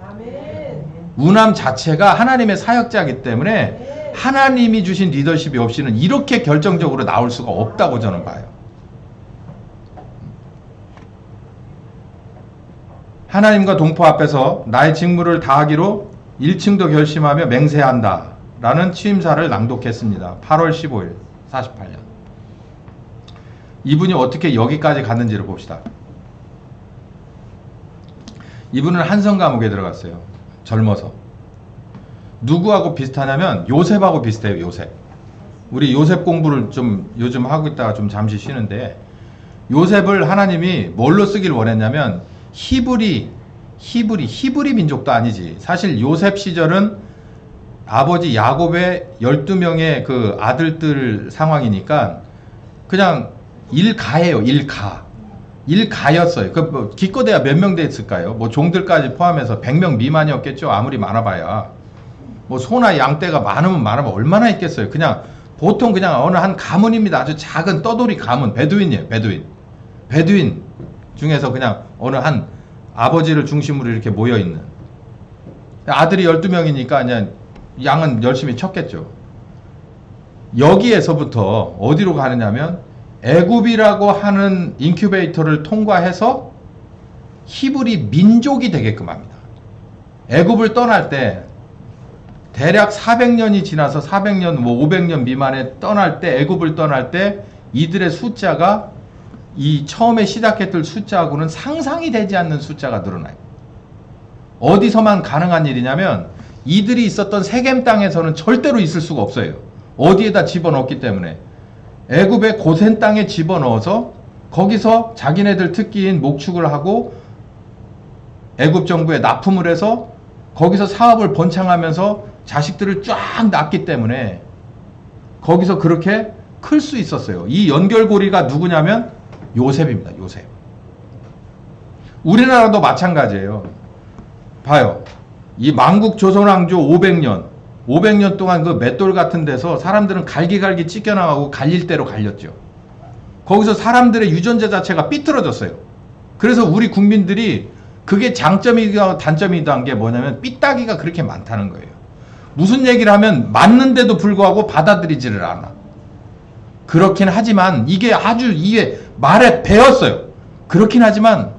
우남 자체가 하나님의 사역자이기 때문에 하나님이 주신 리더십이 없이는 이렇게 결정적으로 나올 수가 없다고 저는 봐요. 하나님과 동포 앞에서 나의 직무를 다하기로 1층도 결심하며 맹세한다 라는 취임사를 낭독했습니다. 8월 15일 48년. 이분이 어떻게 여기까지 갔는지를 봅시다. 이분은 한성 감옥에 들어갔어요. 젊어서. 누구하고 비슷하냐면 요셉하고 비슷해요. 요셉. 우리 요셉 공부를 좀 요즘 하고 있다가 좀 잠시 쉬는데 요셉을 하나님이 뭘로 쓰길 원했냐면 히브리 민족도 아니지. 사실 요셉 시절은 아버지 야곱의 12명의 그 아들들 상황이니까 그냥 일가예요. 일가였어요. 그 뭐 기껏해야 몇 명 됐을까요? 뭐 종들까지 포함해서 100명 미만이었겠죠. 아무리 많아봐야. 뭐 소나 양떼가 많으면 얼마나 있겠어요. 그냥 보통 그냥 어느 한 가문입니다. 아주 작은 떠돌이 가문. 베두인이에요. 베두인 중에서 그냥 어느 한 아버지를 중심으로 이렇게 모여있는. 아들이 12명이니까 그냥 양은 열심히 쳤겠죠. 여기에서부터 어디로 가느냐면 애굽이라고 하는 인큐베이터를 통과해서 히브리 민족이 되게끔 합니다. 애굽을 떠날 때 대략 400년이 지나서 400년, 뭐 500년 미만에 떠날 때, 애굽을 떠날 때 이들의 숫자가 이 처음에 시작했던 숫자하고는 상상이 되지 않는 숫자가 늘어나요. 어디서만 가능한 일이냐면 이들이 있었던 세겜 땅에서는 절대로 있을 수가 없어요. 어디에다 집어넣었기 때문에. 애굽의 고센 땅에 집어넣어서 거기서 자기네들 특기인 목축을 하고 애굽 정부에 납품을 해서 거기서 사업을 번창하면서 자식들을 쫙 낳기 때문에 거기서 그렇게 클 수 있었어요. 이 연결고리가 누구냐면 요셉입니다. 요셉. 우리나라도 마찬가지예요. 봐요. 이 만국 조선왕조 500년 동안 그 맷돌 같은 데서 사람들은 갈기갈기 찢겨나가고 갈릴 대로 갈렸죠. 거기서 사람들의 유전자 자체가 삐뚤어졌어요. 그래서 우리 국민들이 그게 장점이다 단점이다 한 게 뭐냐면 삐딱이가 그렇게 많다는 거예요. 무슨 얘기를 하면 맞는데도 불구하고 받아들이지를 않아. 그렇긴 하지만 이게 말에 배웠어요. 그렇긴 하지만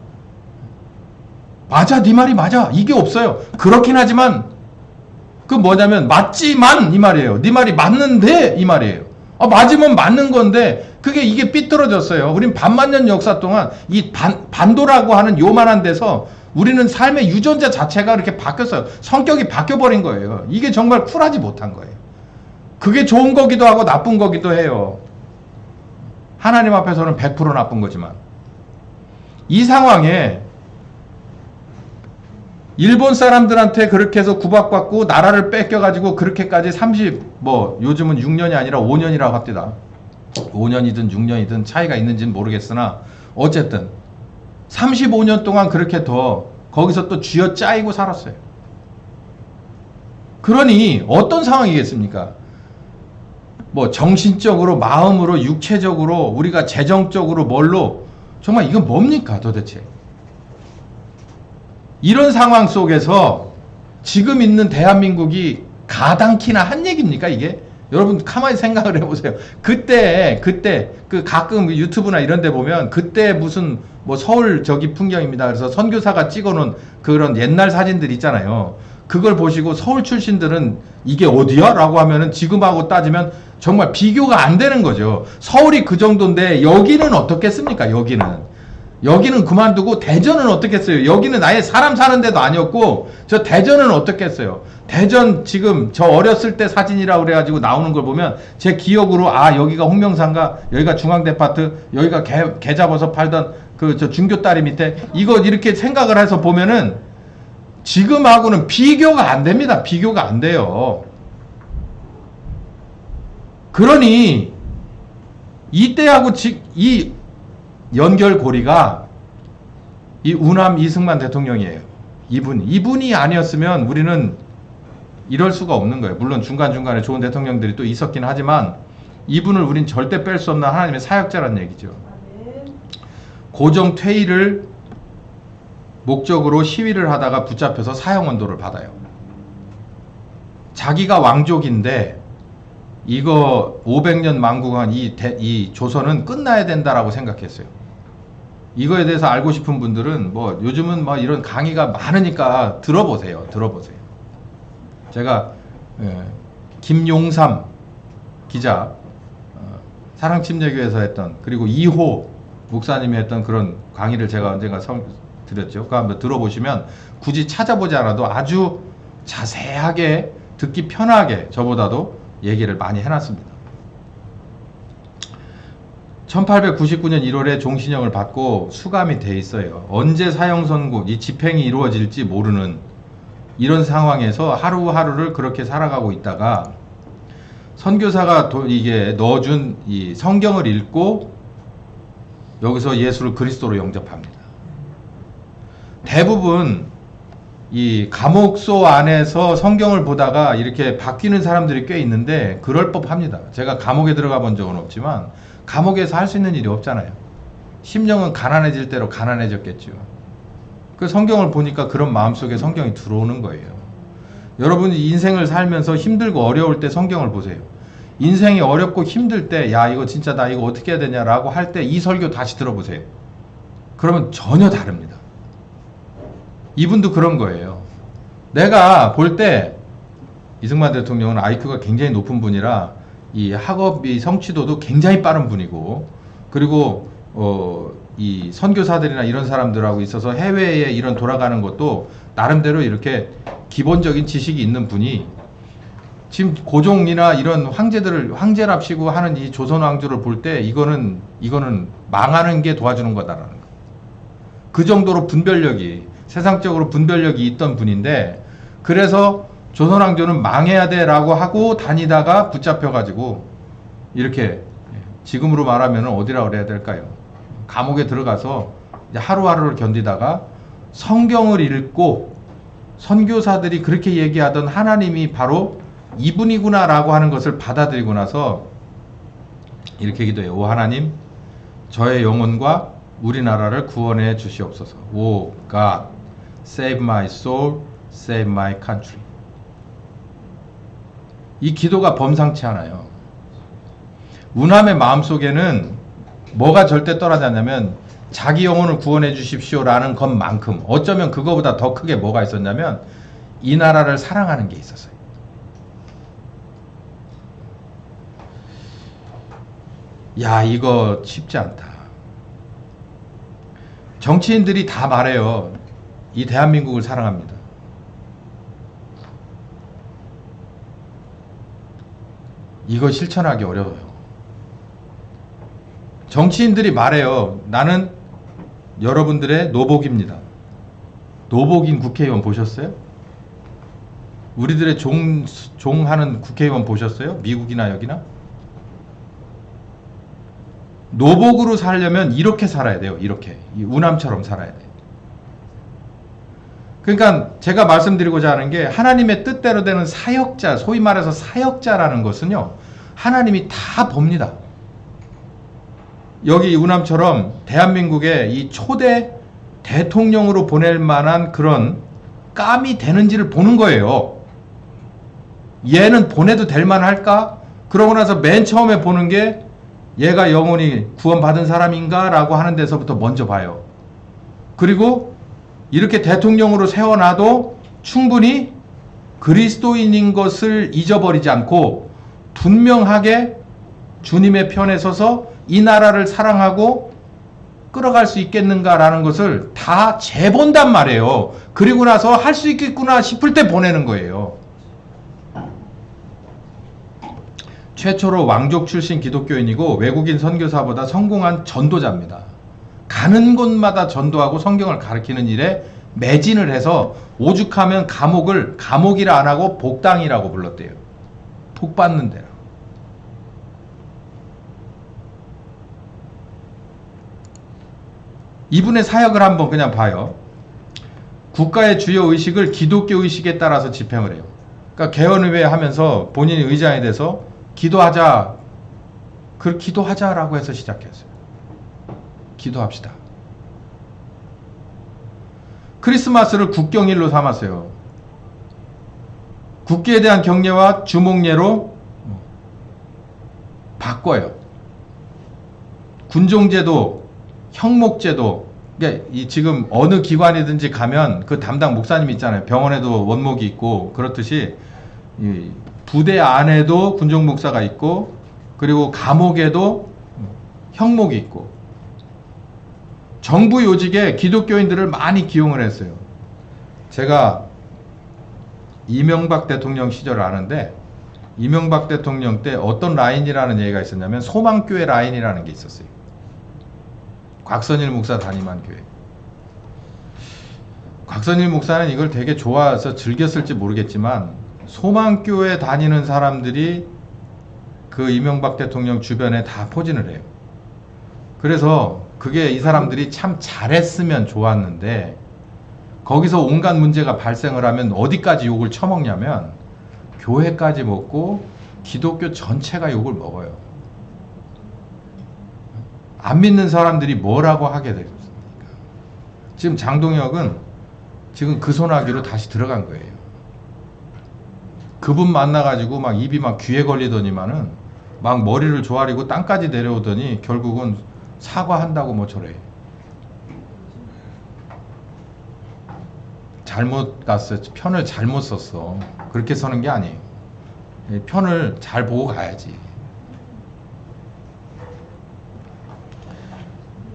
맞아, 네 말이 맞아, 이게 없어요. 그렇긴 하지만 그 뭐냐면 맞지만 이 말이에요. 네 말이 맞는데 이 말이에요. 맞으면 맞는 건데 이게 삐뚤어졌어요. 우린 반만년 역사 동안 이 반도라고 하는 요만한 데서 우리는 삶의 유전자 자체가 이렇게 바뀌었어요. 성격이 바뀌어버린 거예요. 이게 정말 쿨하지 못한 거예요. 그게 좋은 거기도 하고 나쁜 거기도 해요. 하나님 앞에서는 100% 나쁜 거지만 이 상황에 일본 사람들한테 그렇게 해서 구박받고 나라를 뺏겨가지고 그렇게까지 요즘은 6년이 아니라 5년이라고 합니다. 5년이든 6년이든 차이가 있는지는 모르겠으나 어쨌든 35년 동안 그렇게 거기서 또 쥐어짜이고 살았어요. 그러니 어떤 상황이겠습니까? 정신적으로, 마음으로, 육체적으로, 우리가 재정적으로 뭘로 정말 이건 뭡니까 도대체? 이런 상황 속에서 지금 있는 대한민국이 가당키나 한 얘기입니까 이게? 여러분 가만히 생각을 해보세요. 그때 가끔 유튜브나 이런 데 보면 그때 무슨 서울 풍경입니다. 그래서 선교사가 찍어놓은 그런 옛날 사진들 있잖아요. 그걸 보시고 서울 출신들은 이게 어디야? 라고 하면은 지금하고 따지면 정말 비교가 안 되는 거죠. 서울이 그 정도인데 여기는 어떻겠습니까? 여기는 그만두고 대전은 어떻겠어요? 여기는 아예 사람 사는 데도 아니었고 저 대전은 어떻겠어요? 대전 지금 저 어렸을 때 사진이라고 그래가지고 나오는 걸 보면 제 기억으로 여기가 홍명산가, 여기가 중앙데파트, 여기가 게 잡아서 팔던 저 중교다리 밑에 이거 이렇게 생각을 해서 보면은 지금하고는 비교가 안 됩니다. 비교가 안 돼요. 그러니 이때하고 이 연결고리가 이 우남 이승만 대통령이에요. 이분이 아니었으면 우리는 이럴 수가 없는 거예요. 물론 중간중간에 좋은 대통령들이 또 있었긴 하지만 이분을 우린 절대 뺄 수 없는 하나님의 사역자라는 얘기죠. 고정 퇴위를 목적으로 시위를 하다가 붙잡혀서 사형언도를 받아요. 자기가 왕족인데 이거 500년 만국한 이 조선은 끝나야 된다라고 생각했어요. 이거에 대해서 알고 싶은 분들은 요즘은 이런 강의가 많으니까 들어보세요. 제가 김용삼 기자, 사랑침례교회에서 했던, 그리고 이호 목사님이 했던 그런 강의를 제가 언젠가 드렸죠. 그거 한번 들어보시면 굳이 찾아보지 않아도 아주 자세하게 듣기 편하게 저보다도 얘기를 많이 해놨습니다. 1899년 1월에 종신형을 받고 수감이 돼 있어요. 언제 사형 선고, 이 집행이 이루어질지 모르는 이런 상황에서 하루하루를 그렇게 살아가고 있다가 선교사가 이게 넣어준 이 성경을 읽고 여기서 예수를 그리스도로 영접합니다. 대부분 이 감옥소 안에서 성경을 보다가 이렇게 바뀌는 사람들이 꽤 있는데 그럴 법합니다. 제가 감옥에 들어가 본 적은 없지만 감옥에서 할 수 있는 일이 없잖아요. 심령은 가난해질 대로 가난해졌겠죠. 그 성경을 보니까 그런 마음속에 성경이 들어오는 거예요. 여러분이 인생을 살면서 힘들고 어려울 때 성경을 보세요. 인생이 어렵고 힘들 때 이거 진짜 나 이거 어떻게 해야 되냐라고 할 때 이 설교 다시 들어보세요. 그러면 전혀 다릅니다. 이분도 그런 거예요. 내가 볼 때 이승만 대통령은 IQ가 굉장히 높은 분이라 이 학업이 성취도도 굉장히 빠른 분이고, 그리고 이 선교사들이나 이런 사람들하고 있어서 해외에 이런 돌아가는 것도 나름대로 이렇게 기본적인 지식이 있는 분이 지금 고종이나 이런 황제랍시고 하는 이 조선 왕조를 볼 때 이거는 망하는 게 도와주는 거다라는 거. 그 정도로 세상적으로 분별력이 있던 분인데, 그래서 조선 왕조는 망해야 돼라고 하고 다니다가 붙잡혀가지고 이렇게 지금으로 말하면 어디라고 그래야 될까요? 감옥에 들어가서 이제 하루하루를 견디다가 성경을 읽고 선교사들이 그렇게 얘기하던 하나님이 바로 이분이구나라고 하는 것을 받아들이고 나서 이렇게 기도해요. 오 하나님, 저의 영혼과 우리나라를 구원해 주시옵소서. 오 God, save my soul, save my country. 이 기도가 범상치 않아요. 우남의 마음속에는 뭐가 절대 떠나지 않냐면 자기 영혼을 구원해 주십시오라는 것만큼, 어쩌면 그거보다 더 크게 뭐가 있었냐면 이 나라를 사랑하는 게 있었어요. 야, 이거 쉽지 않다. 정치인들이 다 말해요. 이 대한민국을 사랑합니다. 이거 실천하기 어려워요. 정치인들이 말해요. 나는 여러분들의 노복입니다. 노복인 국회의원 보셨어요? 우리들의 종하는 국회의원 보셨어요? 미국이나 여기나? 노복으로 살려면 이렇게 살아야 돼요. 이렇게. 이 우남처럼 살아야 돼요. 그러니까 제가 말씀드리고자 하는 게 하나님의 뜻대로 되는 사역자, 소위 말해서 사역자라는 것은요, 하나님이 다 봅니다. 여기 우남처럼 대한민국의 이 초대 대통령으로 보낼 만한 그런 깜이 되는지를 보는 거예요. 얘는 보내도 될 만할까? 그러고 나서 맨 처음에 보는 게 얘가 영혼이 구원받은 사람인가? 라고 하는 데서부터 먼저 봐요. 그리고 이렇게 대통령으로 세워놔도 충분히 그리스도인인 것을 잊어버리지 않고 분명하게 주님의 편에 서서 이 나라를 사랑하고 끌어갈 수 있겠는가라는 것을 다 재본단 말이에요. 그리고 나서 할 수 있겠구나 싶을 때 보내는 거예요. 최초로 왕족 출신 기독교인이고 외국인 선교사보다 성공한 전도자입니다. 가는 곳마다 전도하고 성경을 가르치는 일에 매진을 해서 오죽하면 감옥이라 안 하고 복당이라고 불렀대요. 복 받는 데라. 이분의 사역을 한번 그냥 봐요. 국가의 주요 의식을 기독교 의식에 따라서 집행을 해요. 그러니까 개헌의회 하면서 본인이 의장이 돼서 기도하자라고 해서 시작했어요. 기도합시다. 크리스마스를 국경일로 삼았어요. 국기에 대한 경례와 주목례로 바꿔요. 군종제도, 형목제도, 그러니까 지금 어느 기관이든지 가면 그 담당 목사님 있잖아요. 병원에도 원목이 있고 그렇듯이 이 부대 안에도 군종 목사가 있고 그리고 감옥에도 형목이 있고 정부 요직에 기독교인들을 많이 기용을 했어요. 제가 이명박 대통령 시절을 아는데 이명박 대통령 때 어떤 라인이라는 얘기가 있었냐면 소망교회 라인이라는 게 있었어요. 곽선일 목사 담임한 교회. 곽선일 목사는 이걸 되게 좋아해서 즐겼을지 모르겠지만 소망교회 다니는 사람들이 그 이명박 대통령 주변에 다 포진을 해요. 그래서 그게 이 사람들이 참 잘했으면 좋았는데 거기서 온갖 문제가 발생을 하면 어디까지 욕을 처먹냐면 교회까지 먹고 기독교 전체가 욕을 먹어요. 안 믿는 사람들이 뭐라고 하게 되겠습니까? 지금 장동혁은 지금 그 소나기로 다시 들어간 거예요. 그분 만나가지고 막 입이 막 귀에 걸리더니만은 막 머리를 조아리고 땅까지 내려오더니 결국은 사과한다고 뭐 저래. 잘못 갔어. 편을 잘못 썼어. 그렇게 서는 게 아니에요. 편을 잘 보고 가야지.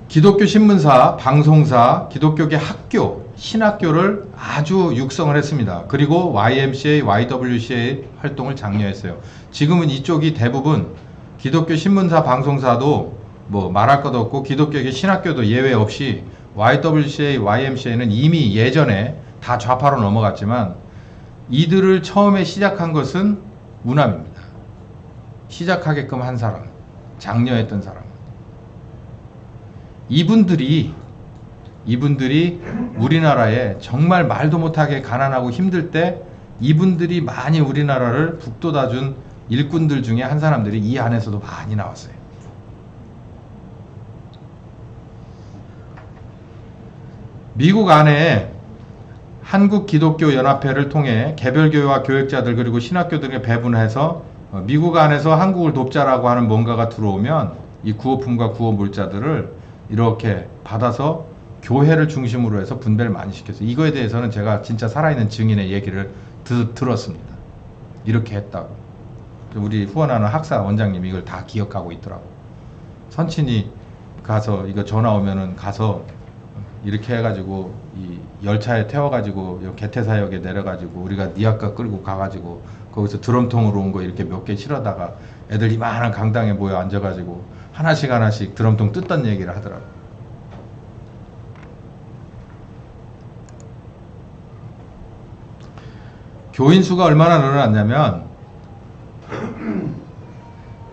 기독교 신문사, 방송사, 기독교계 학교, 신학교를 아주 육성을 했습니다. 그리고 YMCA, YWCA 활동을 장려했어요. 지금은 이쪽이 대부분 기독교 신문사, 방송사도 뭐 말할 것도 없고 기독교계 신학교도 예외 없이 YWCA, YMCA는 이미 예전에 다 좌파로 넘어갔지만 이들을 처음에 시작한 것은 우남입니다. 시작하게끔 한 사람, 장려했던 사람. 이분들이 이분들이 우리나라에 정말 말도 못하게 가난하고 힘들 때 이분들이 많이 우리나라를 북돋아준 일꾼들 중에 한 사람들이 이 안에서도 많이 나왔어요. 미국 안에 한국기독교연합회를 통해 개별교회와 교역자들 그리고 신학교 등에 배분해서 미국 안에서 한국을 돕자라고 하는 뭔가가 들어오면 이 구호품과 구호물자들을 이렇게 받아서 교회를 중심으로 해서 분배를 많이 시켰어요. 이거에 대해서는 제가 진짜 살아있는 증인의 얘기를 들었습니다. 이렇게 했다고. 우리 후원하는 학사 원장님이 이걸 다 기억하고 있더라고. 선친이 가서 이거 전화 오면은 가서 이렇게 해가지고 이 열차에 태워가지고 개태사역에 내려가지고 우리가 니아까 끌고 가가지고 거기서 드럼통으로 온 거 이렇게 몇 개 실어다가 애들 이만한 강당에 모여 앉아가지고 하나씩 드럼통 뜯던 얘기를 하더라고. 교인 수가 얼마나 늘어났냐면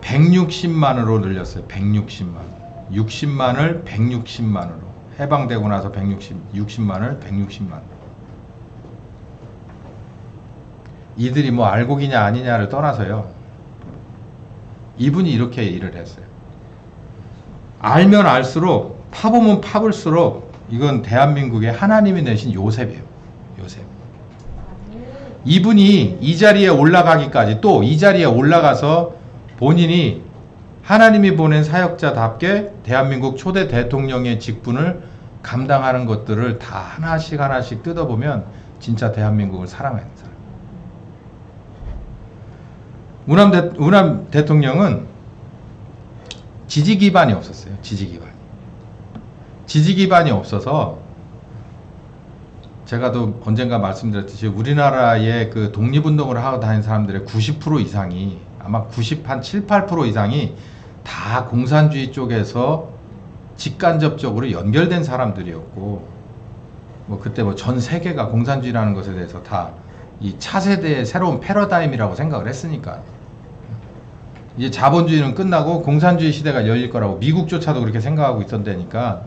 160만으로 늘렸어요. 160만. 60만을 160만으로. 해방되고 나서 60만을 160만. 이들이 뭐 알곡이냐 아니냐를 떠나서요. 이분이 이렇게 일을 했어요. 알면 알수록 파보면 파볼수록 이건 대한민국의 하나님이 내신 요셉이에요. 요셉. 이분이 이 자리에 올라가기까지 또 이 자리에 올라가서 본인이 하나님이 보낸 사역자답게 대한민국 초대 대통령의 직분을 감당하는 것들을 다 하나씩 뜯어보면 진짜 대한민국을 사랑하는 사람. 우남 대통령은 지지 기반이 없었어요. 지지 기반이 없어서 제가 또 언젠가 말씀드렸듯이 우리나라의 그 독립운동을 하고 다니는 사람들의 90% 이상이 아마 7, 8% 이상이 다 공산주의 쪽에서 직간접적으로 연결된 사람들이었고 뭐 그때 뭐 전 세계가 공산주의라는 것에 대해서 다 이 차세대의 새로운 패러다임이라고 생각을 했으니까 이제 자본주의는 끝나고 공산주의 시대가 열릴 거라고 미국조차도 그렇게 생각하고 있었다니까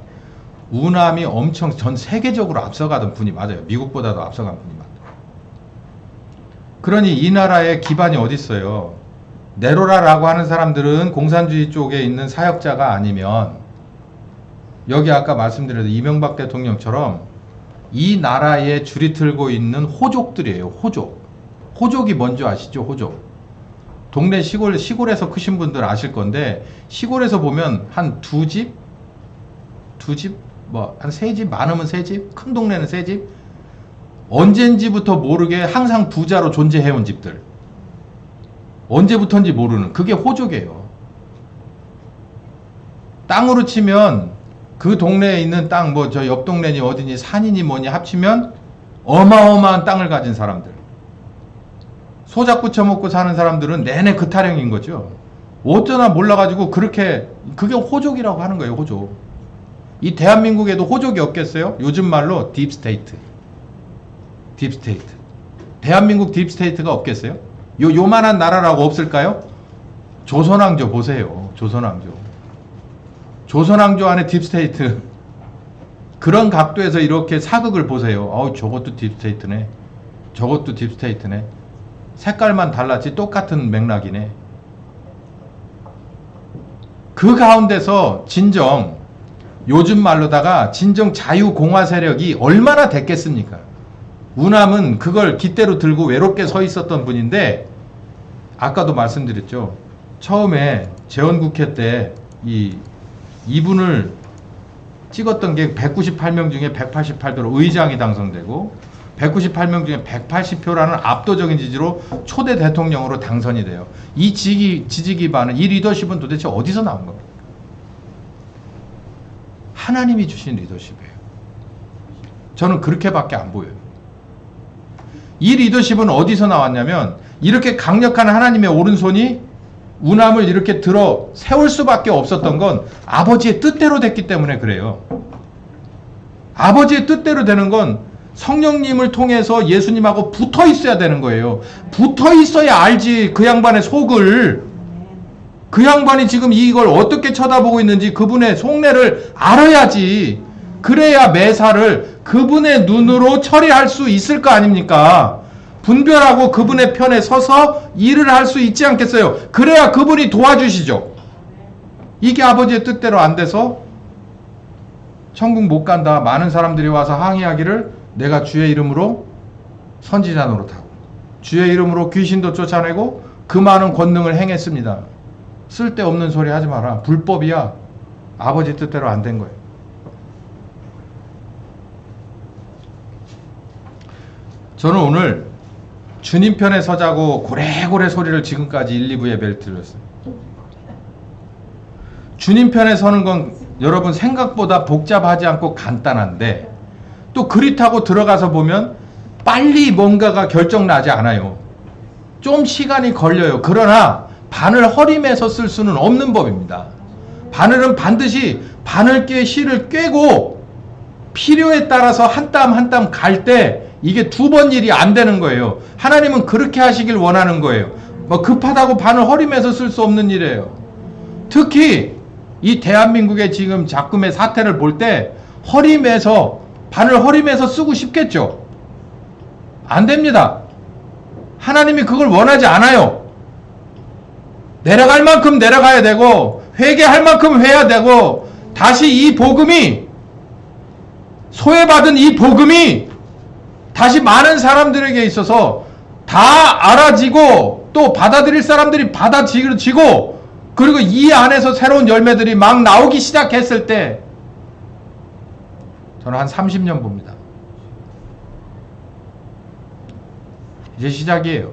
우남이 엄청 전 세계적으로 앞서가던 분이 맞아요. 미국보다도 앞서간 분이 맞아요. 그러니 이 나라의 기반이 어디 있어요? 네로라라고 하는 사람들은 공산주의 쪽에 있는 사역자가 아니면 여기 아까 말씀드렸던 이명박 대통령처럼 이 나라에 줄이 틀고 있는 호족들이에요. 호족이 뭔지 아시죠? 호족. 동네 시골에서 크신 분들 아실 건데 시골에서 보면 한 두 집, 뭐 한 세 집, 많으면 세 집, 큰 동네는 세 집. 언젠지부터 모르게 항상 부자로 존재해온 집들. 언제부터인지 모르는 그게 호족이에요. 땅으로 치면 그 동네에 있는 땅, 뭐 저 옆 동네니 어디니 산이니 뭐니 합치면 어마어마한 땅을 가진 사람들. 소작구 쳐먹고 사는 사람들은 내내 그 타령인 거죠. 어쩌나 몰라가지고 그렇게 그게 호족이라고 하는 거예요. 호족. 이 대한민국에도 호족이 없겠어요? 요즘 말로 딥스테이트. 대한민국 딥스테이트가 없겠어요? 요만한 나라라고 없을까요? 조선왕조 보세요. 조선왕조 안에 딥스테이트. 그런 각도에서 이렇게 사극을 보세요. 저것도 딥스테이트네. 색깔만 달랐지 똑같은 맥락이네. 그 가운데서 진정 요즘 말로다가 진정 자유공화 세력이 얼마나 됐겠습니까? 우남은 그걸 깃대로 들고 외롭게 서 있었던 분인데 아까도 말씀드렸죠. 처음에 재헌국회 때 이분을 찍었던 게 198명 중에 188도로 의장이 당선되고 198명 중에 180표라는 압도적인 지지로 초대 대통령으로 당선이 돼요. 이 지지 기반은 이 리더십은 도대체 어디서 나온 겁니까? 하나님이 주신 리더십이에요. 저는 그렇게밖에 안 보여요. 이 리더십은 어디서 나왔냐면 이렇게 강력한 하나님의 오른손이 우남을 이렇게 들어 세울 수밖에 없었던 건 아버지의 뜻대로 됐기 때문에 그래요. 아버지의 뜻대로 되는 건 성령님을 통해서 예수님하고 붙어 있어야 되는 거예요. 붙어 있어야 알지 그 양반의 속을. 그 양반이 지금 이걸 어떻게 쳐다보고 있는지 그분의 속내를 알아야지. 그래야 매사를 그분의 눈으로 처리할 수 있을 거 아닙니까? 분별하고 그분의 편에 서서 일을 할 수 있지 않겠어요? 그래야 그분이 도와주시죠. 이게 아버지의 뜻대로 안 돼서 천국 못 간다. 많은 사람들이 와서 항의하기를 내가 주의 이름으로 선지자 노릇하고 주의 이름으로 귀신도 쫓아내고 그 많은 권능을 행했습니다. 쓸데없는 소리 하지 마라. 불법이야. 아버지 뜻대로 안 된 거예요. 저는 오늘 주님 편에 서자고 고래고래 소리를 지금까지 1, 2부 예배를 드렸어요. 주님 편에 서는 건 여러분 생각보다 복잡하지 않고 간단한데 또 그릿하고 들어가서 보면 빨리 뭔가가 결정나지 않아요. 좀 시간이 걸려요. 그러나 바늘 허림에서 쓸 수는 없는 법입니다. 바늘은 반드시 바늘귀의 실을 꿰고 필요에 따라서 한 땀 한 땀 갈 때 이게 두 번 일이 안 되는 거예요. 하나님은 그렇게 하시길 원하는 거예요. 뭐 급하다고 바늘 허림에서 쓸 수 없는 일이에요. 특히 이 대한민국의 지금 작금의 사태를 볼 때 허림에서 바늘 허림에서 쓰고 싶겠죠. 안 됩니다. 하나님이 그걸 원하지 않아요. 내려갈 만큼 내려가야 되고 회개할 만큼 회해야 되고 다시 이 복음이 소외받은 이 복음이 다시 많은 사람들에게 있어서 다 알아지고 또 받아들일 사람들이 받아지고 그리고 이 안에서 새로운 열매들이 막 나오기 시작했을 때 저는 한 30년 봅니다. 이제 시작이에요.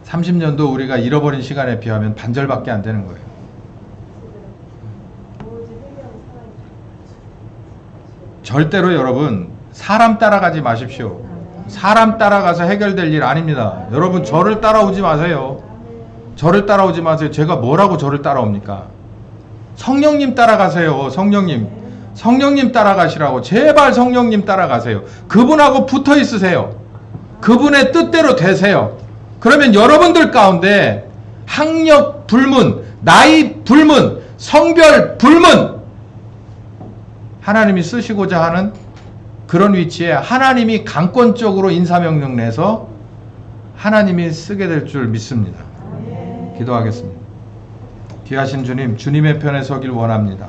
(30년도) 우리가 잃어버린 시간에 비하면 반절밖에 안 되는 거예요. 절대로 여러분 사람 따라가지 마십시오. 사람 따라가서 해결될 일 아닙니다. 여러분 저를 따라오지 마세요. 저를 따라오지 마세요. 제가 뭐라고 저를 따라옵니까? 성령님 따라가세요. 성령님 따라가시라고. 제발 성령님 따라가세요. 그분하고 붙어 있으세요. 그분의 뜻대로 되세요. 그러면 여러분들 가운데 학력 불문, 나이 불문, 성별 불문 하나님이 쓰시고자 하는 그런 위치에 하나님이 강권적으로 인사명령 내서 하나님이 쓰게 될 줄 믿습니다. 기도하겠습니다. 귀하신 주님, 주님의 편에 서길 원합니다.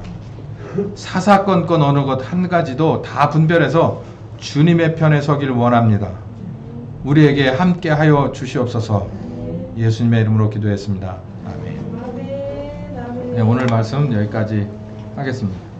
사사건건 어느 것 한 가지도 다 분별해서 주님의 편에 서길 원합니다. 우리에게 함께 하여 주시옵소서. 예수님의 이름으로 기도했습니다. 아멘. 네, 오늘 말씀 여기까지 하겠습니다.